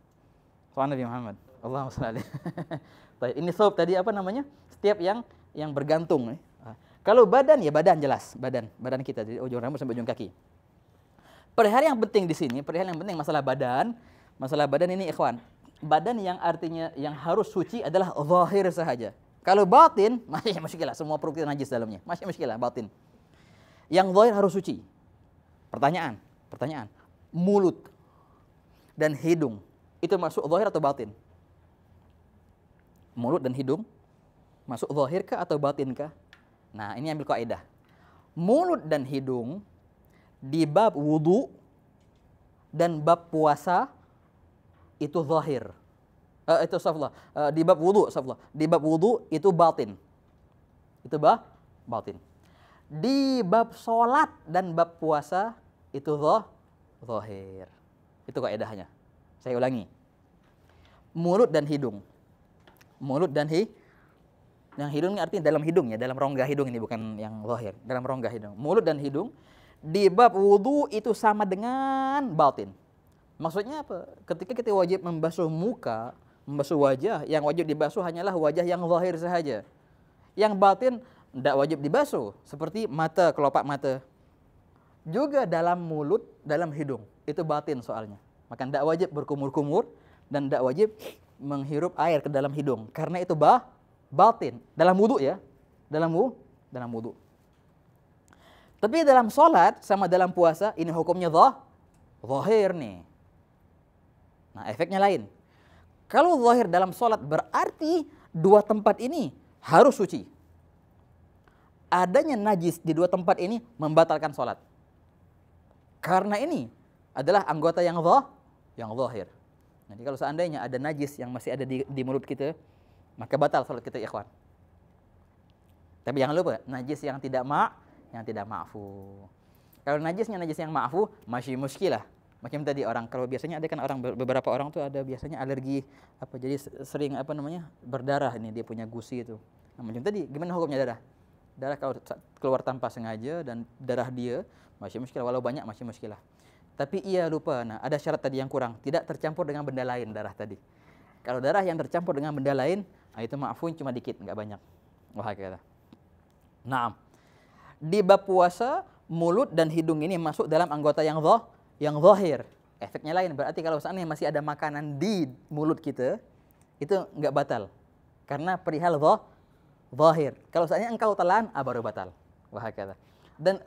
Soal Nabi Muhammad. Allahumma shalli. Ini sob tadi apa namanya? Setiap yang bergantung. Kalau badan ya badan jelas, badan kita dari ujung rambut sampai ujung kaki. Perihal yang penting di sini, masalah badan. Masalah badan ini ikhwan. Badan yang artinya yang harus suci adalah zahir sahaja. Kalau batin, masih muskilah, semua perut kita najis dalamnya. Masih muskilah batin. Yang zahir harus suci. Pertanyaan. Mulut dan hidung itu masuk zahir atau batin? Mulut dan hidung masuk zahir kah atau batin kah? Nah, ini ambil kaidah. Mulut dan hidung di bab wudu dan bab puasa itu zahir. Di bab wudu, di bab wudu itu batin. Itu batin. Di bab salat dan bab puasa itu zahir. Itu kaidahnya. Saya ulangi. Mulut dan hidung. Yang hidung ini artinya dalam hidung ya, dalam rongga hidung ini bukan yang zahir, dalam rongga hidung. Mulut dan hidung di bab wudu itu sama dengan batin. Maksudnya apa? Ketika kita wajib membasuh muka, membasuh wajah, yang wajib dibasuh hanyalah wajah yang zahir sahaja. Yang batin tidak wajib dibasuh, seperti mata, kelopak mata. Juga dalam mulut, dalam hidung, itu batin soalnya. Maka tidak wajib berkumur-kumur dan tidak wajib menghirup air ke dalam hidung, karena itu batin. Dalam wudu ya, dalam wudu. Tapi dalam sholat sama dalam puasa, ini hukumnya zahir nih. Nah, efeknya lain. Kalau zahir dalam sholat berarti dua tempat ini harus suci. Adanya najis di dua tempat ini membatalkan sholat. Karena ini adalah anggota yang zahir. Jadi kalau seandainya ada najis yang masih ada di mulut kita, maka batal sholat kita ikhwan. Tapi jangan lupa, najis yang tidak ma'fu. Kalau najisnya najis yang ma'fu, masih muskilah. Macam tadi orang, kalau biasanya ada kan orang, beberapa orang tuh ada biasanya alergi jadi sering berdarah, ini dia punya gusi itu. Nah, macam tadi, gimana hukumnya darah? Darah kalau keluar tanpa sengaja dan darah dia masih muskilah, walau banyak masih muskilah. Tapi ia lupa, nah ada syarat tadi yang kurang, tidak tercampur dengan benda lain darah tadi. Kalau darah yang tercampur dengan benda lain, itu ma'fun cuma dikit, enggak banyak. Wah kata. Naam. Di bab puasa, mulut dan hidung ini masuk dalam anggota yang zahir. Efeknya lain, berarti kalau seandainya masih ada makanan di mulut kita, itu enggak batal. Karena perihal zahir. Kalau seandainya engkau telan, baru batal. Wah kata. Dan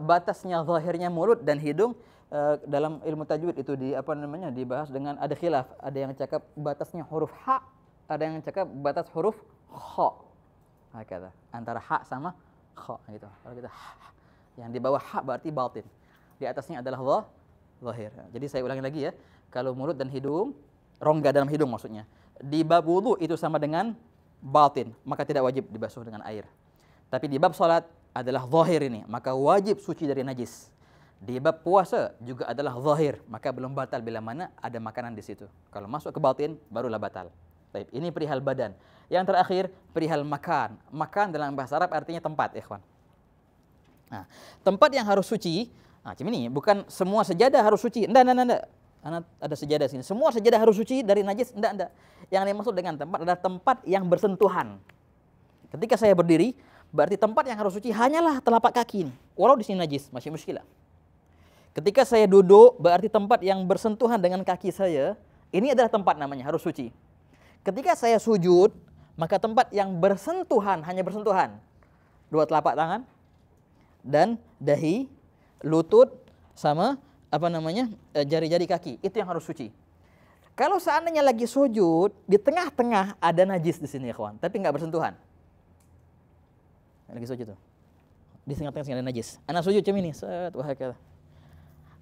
batasnya zahirnya mulut dan hidung dalam ilmu tajwid itu dibahas dengan ada khilaf. Ada yang cakap batasnya huruf ha, ada yang cakap batas huruf kha. Kata antara ha sama kha gitu. Kalau kita yang di bawah ha berarti batin. Di atasnya adalah zahir. Jadi saya ulangi lagi ya. Kalau mulut dan hidung, rongga dalam hidung maksudnya, di bab wudu itu sama dengan batin, maka tidak wajib dibasuh dengan air. Tapi di bab salat adalah zahir ini, maka wajib suci dari najis. Di bab puasa juga adalah zahir, maka belum batal bila mana ada makanan di situ. Kalau masuk ke batin, barulah batal. Baik, ini perihal badan. Yang terakhir, perihal makan. Makan dalam bahasa Arab artinya tempat, ikhwan. Nah, tempat yang harus suci, macam ini, bukan semua sejadah harus suci. Enggak. Anak ada sejadah sini. Semua sejadah harus suci dari najis, enggak. Yang dimaksud dengan tempat adalah tempat yang bersentuhan. Ketika saya berdiri, berarti tempat yang harus suci hanyalah telapak kaki ini. Walau di sini najis, masih muskilah. Ketika saya duduk, berarti tempat yang bersentuhan dengan kaki saya, ini adalah tempat namanya, harus suci. Ketika saya sujud, maka tempat yang bersentuhan, hanya bersentuhan. Dua telapak tangan, dan dahi, lutut, sama jari-jari kaki. Itu yang harus suci. Kalau seandainya lagi sujud, di tengah-tengah ada najis di sini, ikhwan, tapi enggak bersentuhan. Lagi sujud tuh. Di tengah-tengah ada najis. Anak sujud macam ini, set wah kata.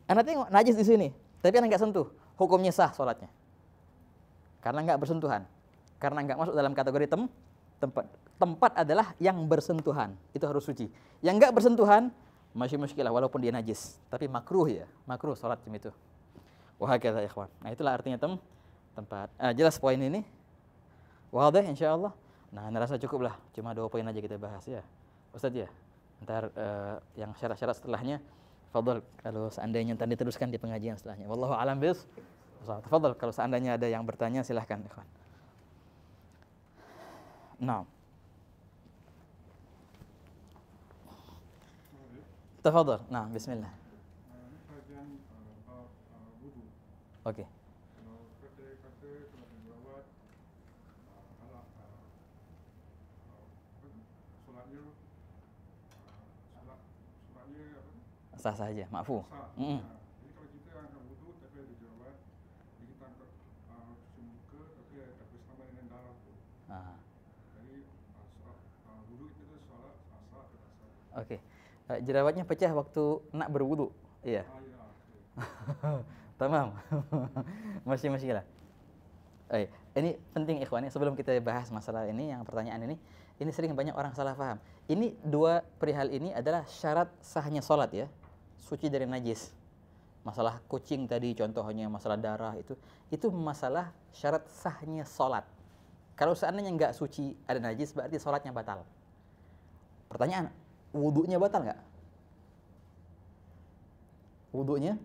Anak tengok najis di sini, tapi anak enggak sentuh. Hukumnya sah salatnya. Karena enggak bersentuhan. Karena enggak masuk dalam kategori tempat. Tempat adalah yang bersentuhan. Itu harus suci. Yang enggak bersentuhan masih muskilah walaupun dia najis, tapi makruh ya. Makruh salat macam itu. Wah kata ikhwan. Nah, itulah artinya tempat. Jelas poin ini? Wadah insyaallah. Nah, saya rasa cukup lah. Cuma 2 poin aja kita bahas ya. Ustaz ya. Ntar yang syarat-syarat setelahnya, fadhal kalau seandainya nanti diteruskan di pengajian setelahnya. Wallahu a'lam bis. Tafadhal kalau seandainya ada yang bertanya silahkan ikhwan. Nah. Tafadhal. Nah, bismillah. Okey. Sah saja, makfu. Jadi kalau kita angkat wudu tapi ada jerawat, kita angkat cuci muka tapi ada bersama dengan darah tu. Jadi wudu kita solat sah atau tak sah? Okey. Jerawatnya pecah waktu nak berwudu. Iya. Tamam. Masih lah. Ini penting ikhwan, sebelum kita bahas masalah ini, yang pertanyaan ini sering banyak orang salah paham. Ini 2 perihal ini adalah syarat sahnya salat ya. Suci dari najis. Masalah kucing tadi contohnya, masalah darah itu masalah syarat sahnya salat. Kalau seandainya enggak suci ada najis berarti salatnya batal. Pertanyaan, wudunya batal enggak? Wudunya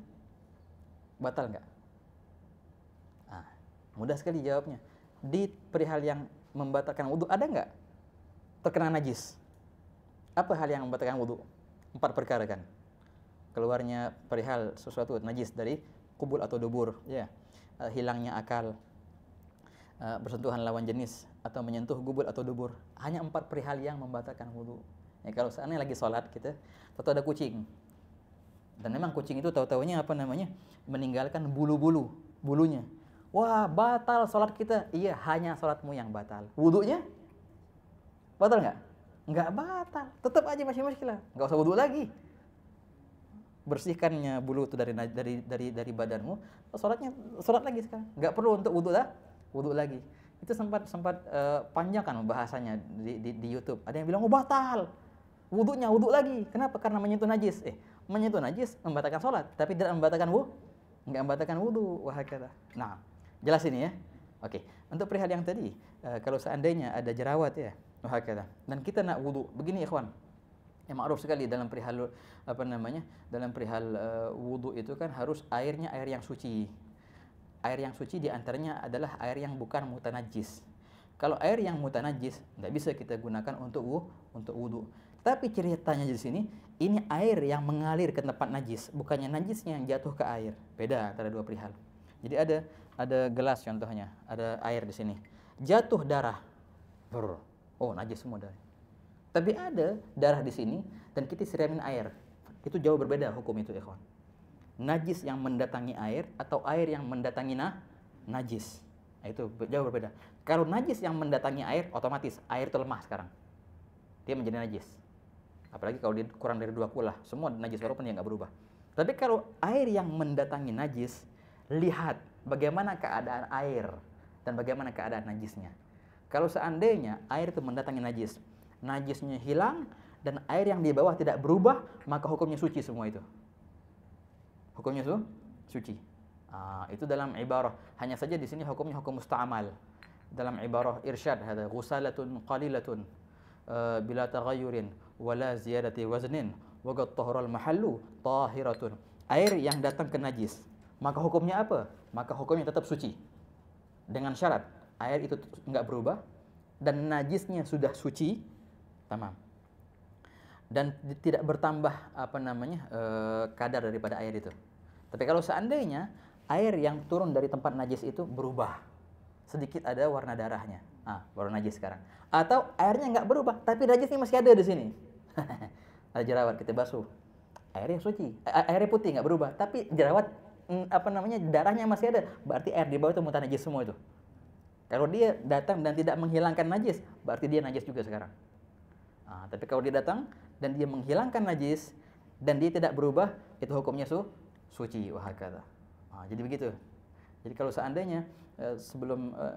batal enggak? Mudah sekali jawabnya. Di perihal yang membatalkan wudu ada enggak terkena najis? Apa hal yang membatalkan wudu? 4 perkara kan. Keluarnya perihal sesuatu najis dari kubul atau dubur, ya. Hilangnya akal, bersentuhan lawan jenis atau menyentuh kubul atau dubur. Hanya 4 perihal yang membatalkan wudu. Ya, kalau seandainya lagi sholat kita, tahu ada kucing. Dan memang kucing itu tahu-tahunya meninggalkan bulunya. Wah, batal sholat kita. Iya, hanya sholatmu yang batal. Wudunya batal nggak? Nggak batal. Tetap aja masih muskilah. Nggak usah wudu lagi. Bersihkannya bulu itu dari badanmu, sholat lagi sekarang. Nggak perlu untuk wudu lagi. Itu sempat panjang kan bahasanya di YouTube. Ada yang bilang batal. Wudu lagi. Kenapa? Karena menyentuh najis. Menyentuh najis membatalkan sholat, tapi tidak membatalkan wudu. Wah kata. Nah, jelas ini ya. Oke. Untuk perihal yang tadi, kalau seandainya ada jerawat ya, wah kata. Dan kita nak wudu, begini ikhwan. Yang ma'ruf sekali dalam perihal dalam perihal wudu itu kan harus airnya air yang suci. Air yang suci diantaranya adalah air yang bukan mutanajis. Kalau air yang mutanajis tidak bisa kita gunakan untuk wudu. Tapi ceritanya di sini, ini air yang mengalir ke tempat najis, bukannya najisnya yang jatuh ke air. Beda antara dua perihal. Jadi ada gelas contohnya, ada air di sini. Jatuh darah. Oh, najis semua darah. Tapi ada darah di sini dan kita siramin air. Itu jauh berbeda hukum itu, ikhwan. Najis yang mendatangi air atau air yang mendatangi najis. Nah, itu jauh berbeda. Kalau najis yang mendatangi air, otomatis air itu lemah sekarang. Dia menjadi najis. Apalagi kalau dia kurang dari 2 kulah, semua najis walaupun dia nggak berubah. Tapi kalau air yang mendatangi najis, lihat bagaimana keadaan air dan bagaimana keadaan najisnya. Kalau seandainya air itu mendatangi najis, najisnya hilang dan air yang di bawah tidak berubah, maka hukumnya suci semua itu. Hukumnya suci. Itu dalam ibarah. Hanya saja di sini hukumnya hukum musta'mal. Dalam ibarah irsyad ada ghusalatun qalilatun bila taghayyurin wala ziyadati waznin wa qad tahara al-mahallu tahiratun. Air yang datang ke najis, maka hukumnya apa? Maka hukumnya tetap suci. Dengan syarat air itu enggak berubah dan najisnya sudah suci, tamam. Dan tidak bertambah kadar daripada air itu. Tapi kalau seandainya air yang turun dari tempat najis itu berubah, sedikit ada warna darahnya, warna najis sekarang. Atau airnya nggak berubah, tapi najisnya masih ada di sini. Ada jerawat, kita basuh, airnya suci, airnya putih nggak berubah, tapi jerawat darahnya masih ada, berarti air di bawah itu mutanajis semua itu. Kalau dia datang dan tidak menghilangkan najis, berarti dia najis juga sekarang. Tapi kalau dia datang dan dia menghilangkan najis dan dia tidak berubah, itu hukumnya suci. Wahakata. Jadi begitu. Jadi kalau seandainya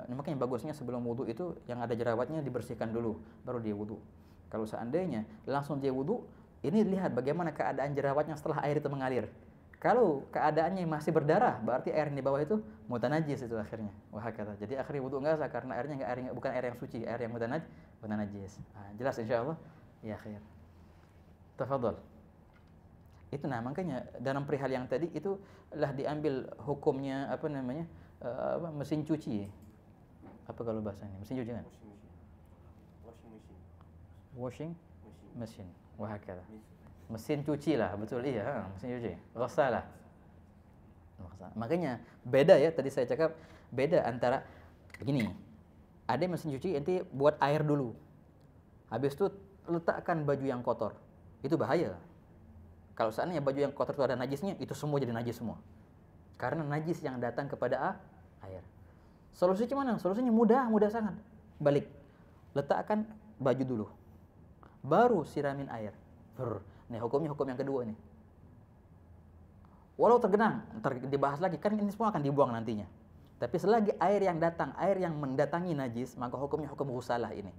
makanya bagusnya sebelum wudu itu yang ada jerawatnya dibersihkan dulu, baru dia wudu. Kalau seandainya langsung dia wudu, ini lihat bagaimana keadaan jerawatnya setelah air itu mengalir. Kalau keadaannya masih berdarah, berarti air di bawah itu mutanajis itu akhirnya. Wahakata. Jadi akhirnya wudu enggak sah karena airnya bukan air yang suci, air yang mutanajis. Jelas insyaallah? Ya khair. Tafadhal. Itu makanya dalam perihal yang tadi itu lah diambil hukumnya mesin cuci. Apa kalau bahasanya? Mesin cuci kan? Washing machine. Wahakala. Mesin cuci lah, betul iya, mesin cuci. Ghasalah. Makanya beda ya, tadi saya cakap beda antara begini. Ada mesin cuci nanti buat air dulu. Habis itu letakkan baju yang kotor. Itu bahaya. Kalau seandainya baju yang kotor itu ada najisnya, itu semua jadi najis semua. Karena najis yang datang kepada air. Solusinya mana? Solusinya mudah sangat. Balik. Letakkan baju dulu. Baru siramin air. Nih hukumnya hukum yang kedua nih. Walau tergenang, ntar dibahas lagi, kan ini semua akan dibuang nantinya. Tapi selagi air yang datang, air yang mendatangi najis, maka hukumnya hukum ghusalah ini.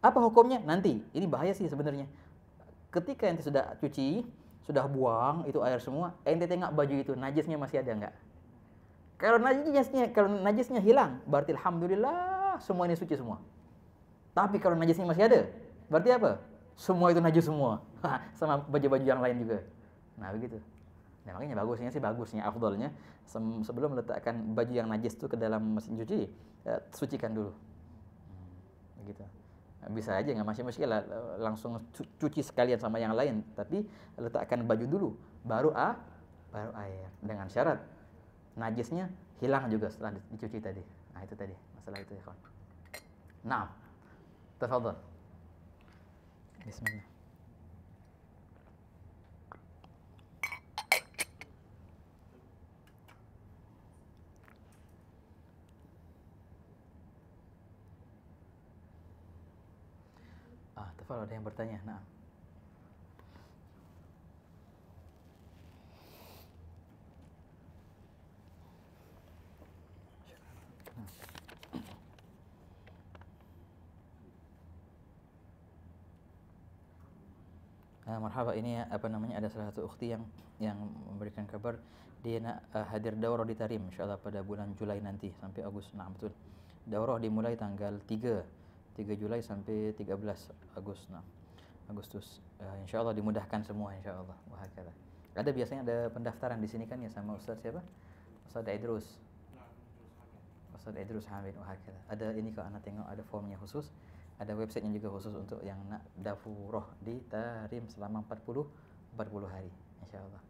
Apa hukumnya? Nanti. Ini bahaya sih sebenarnya. Ketika ente sudah cuci, sudah buang itu air semua, ente tengok baju itu najisnya masih ada enggak? Kalau najisnya hilang, berarti alhamdulillah semua ini suci semua. Tapi kalau najisnya masih ada, berarti apa? Semua itu najis semua. Sama baju-baju yang lain juga. Nah, begitu. Nah, makanya bagusnya afdolnya sebelum meletakkan baju yang najis itu ke dalam mesin cuci, sucikan dulu. Begitu. Bisa aja nggak masalah langsung cuci sekalian sama yang lain, tapi letakkan baju dulu baru air dengan syarat najisnya hilang juga setelah dicuci tadi. Nah, itu tadi masalah itu ya kawan. Nah, tafadhal. Bismillah. Tafadhal, ada yang bertanya. Nah. Marhaba, ini ada salah satu ukhti yang memberikan kabar dia nak hadir daurah di Tarim insyaallah pada bulan Julai nanti sampai Agustus. Nah, betul. Daurah dimulai tanggal 3 Julai sampai 13 Agustus. Nah, Agustus. Insya Allah dimudahkan semua insya Allah. Wah, ada biasanya ada pendaftaran di sini kan ya sama Ustaz siapa? Ustaz Idrus. Ustaz Idrus Hamid. Wah, ada ini kalau anak tengok ada formnya khusus, ada websitenya juga khusus untuk yang nak dafurah di Tarim selama 40 hari insya Allah.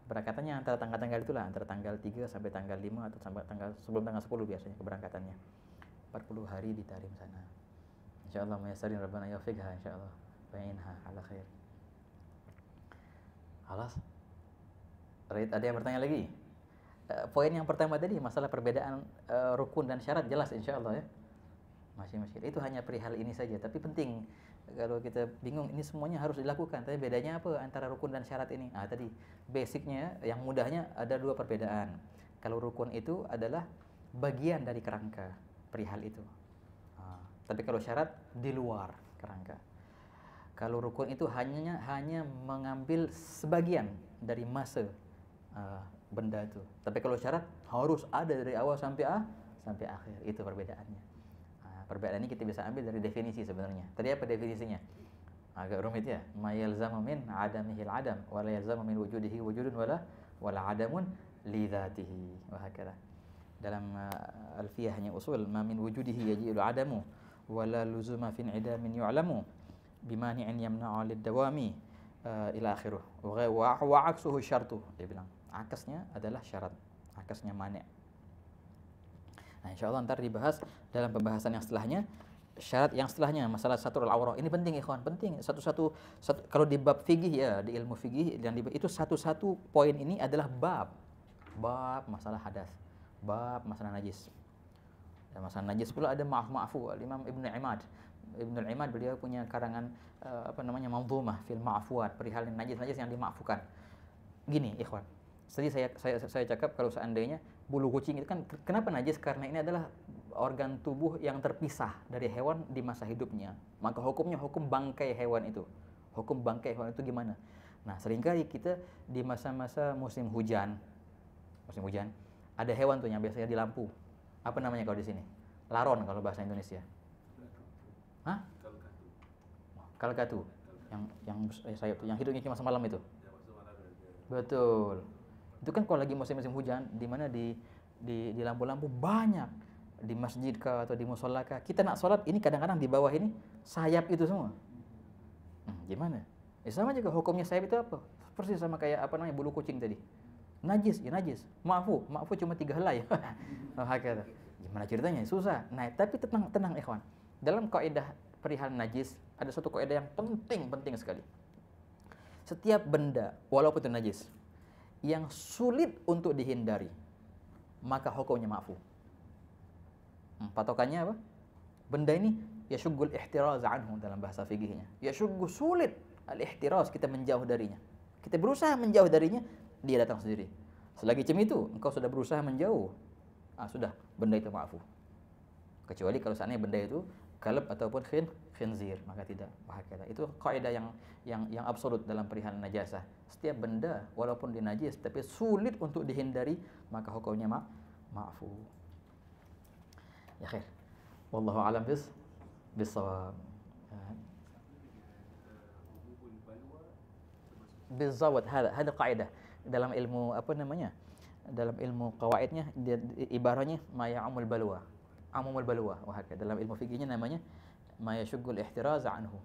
Berangkatannya antara tanggal-tanggal itulah, antara tanggal 3 sampai tanggal 5 atau sampai sebelum tanggal 10 biasanya keberangkatannya. 40 hari di Tarim sana. Insyaallah mayasarin rabbana yafiqha insyaallah. Fa'inha ala khair. Halas. Ada yang bertanya lagi? Poin yang pertama tadi masalah perbedaan rukun dan syarat jelas insyaallah ya. Masih itu hanya perihal ini saja, tapi penting. Kalau kita bingung ini semuanya harus dilakukan, tapi bedanya apa antara rukun dan syarat ini? Tadi basicnya, yang mudahnya ada dua perbedaan. Kalau rukun itu adalah bagian dari kerangka perihal itu. Tapi kalau syarat di luar kerangka. Kalau rukun itu hanya mengambil sebagian dari masa benda itu. Tapi kalau syarat harus ada dari awal sampai akhir. Itu perbedaannya. Perbedaan ini kita bisa ambil dari definisi sebenarnya. Tadi apa definisinya? Agak rumit ya. Ma yalzamu min adamihil adam wa la yalzamu min wujudihi wujudun wala adamun li dzatihi. Wa hakala. Dalam alfiyahnya usul, ma min wujudihi yaji'ul adamu wa la luzuma fi idamin yu'lamu bimani'in yamna'u lid-dawami ila akhirih. Wa aksuhu syartu. Dia bilang, akasnya adalah syarat. Akasnya mani'. Nah, insyaallah ntar dibahas dalam pembahasan yang setelahnya, syarat yang setelahnya masalah satrul aurah. Ini penting ikhwan, penting. Satu kalau di bab fikih ya, di ilmu fikih dan itu satu poin ini adalah bab masalah hadas, bab masalah najis. Dan masalah najis pula ada ma'fu. Imam Ibnu Imad beliau punya karangan manzumah fil ma'fuat, perihal najis yang dimaafkan. Gini ikhwan. Tadi saya cakap kalau seandainya bulu kucing itu kan kenapa najis? Karena ini adalah organ tubuh yang terpisah dari hewan di masa hidupnya. Maka hukumnya hukum bangkai hewan itu. Hukum bangkai hewan itu gimana? Nah, seringkali kita di masa-masa musim hujan ada hewan tuh yang biasanya di lampu. Apa namanya kalau di sini? Laron kalau bahasa Indonesia. Hah? Kalkatu. Yang sayap tuh, yang hidupnya cuma semalam itu. Betul. Itu kan kalau lagi musim-musim hujan, di mana di lampu-lampu banyak di masjid kah atau di musholla kah, kita nak sholat ini kadang-kadang di bawah ini sayap itu semua. Gimana? Sama juga hukumnya sayap itu apa? Persis sama kayak bulu kucing tadi. Najis, ya najis. Maafu cuma 3 helai. Gimana ceritanya? Susah. Nah, tapi tenang ikhwan. Dalam kaidah perihal najis ada satu kaidah yang penting sekali. Setiap benda walaupun itu najis yang sulit untuk dihindari, maka hukumnya ma'fu. Patokannya apa? Benda ini yashuggul ihtiraz anhu dalam bahasa fikihnya. Yashuggu sulit al-ihtiraz, kita menjauh darinya. Kita berusaha menjauh darinya, dia datang sendiri. Selagi macam itu, engkau sudah berusaha menjauh, sudah, benda itu ma'fu. Kecuali kalau seandainya benda itu kalb ataupun khinzir, maka tidak. Itu kaidah yang absolut dalam perihal najasah. Setiap benda walaupun dia najis tapi sulit untuk dihindari, maka hukumnya ma'fu. Ya khair. Wallahu a'lam bis-shawab. Bizawat hada kaidah dalam ilmu dalam ilmu qawaidnya, ibaratnya ma ya'umul balwa. Amumul balwa, dalam ilmu fikihnya namanya ma yashuggul ihtiraz anhu.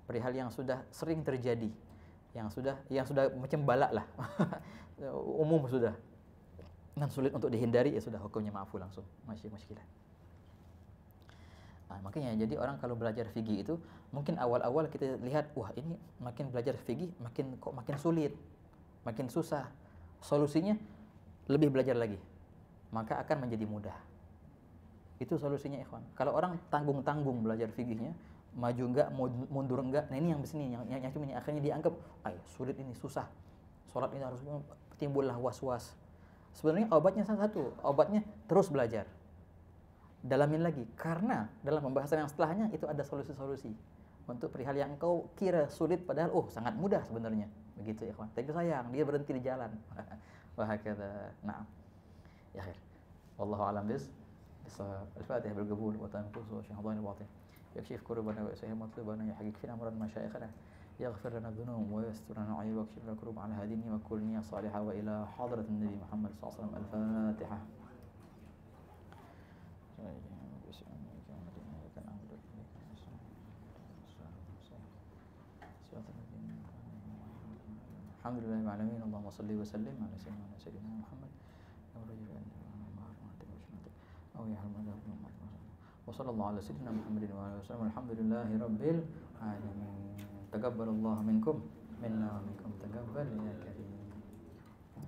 Perihal yang sudah sering terjadi, yang sudah macam balak lah. Umum sudah. Dan sulit untuk dihindari, ya sudah hukumnya ma'fu langsung. Masih muskilah. Makanya jadi orang kalau belajar fikih itu mungkin awal-awal kita lihat, wah ini makin belajar fikih makin sulit, makin susah. Solusinya lebih belajar lagi. Maka akan menjadi mudah. Itu solusinya ikhwan. Kalau orang tanggung-tanggung belajar fikihnya, maju enggak, mundur enggak, nah ini yang besini yang akhirnya dianggap sulit, ini susah. Salat ini harus timbullah was-was. Sebenarnya obatnya satu, obatnya terus belajar. Dalamin lagi, karena dalam pembahasan yang setelahnya itu ada solusi-solusi untuk perihal yang engkau kira sulit padahal sangat mudah sebenarnya. Begitu ikhwan. Tapi sayang dia berhenti di jalan. Wa hakadha. Na'am. Ya khair. Wallahu a'lam الفاتحة بالقبول وتنقص وشهدان الباطن يكشف كربنا ويسهم مطلبنا يحقق فينا أمر مشايخنا يغفر لنا الذنوب ويستر لنا العيوب ويكشف لنا الكروب على هذه النية وكل نية صالحة وإلى حضرة النبي محمد صلى الله عليه وسلم. الفاتحة. الحمد لله رب العالمين. اللهم صل وسلم على سيدنا محمد وصلى الله على سيدنا محمد وعلى آله وسلم. الحمد لله رب العالمين. تقبل الله منكم منا ومنكم تقبل.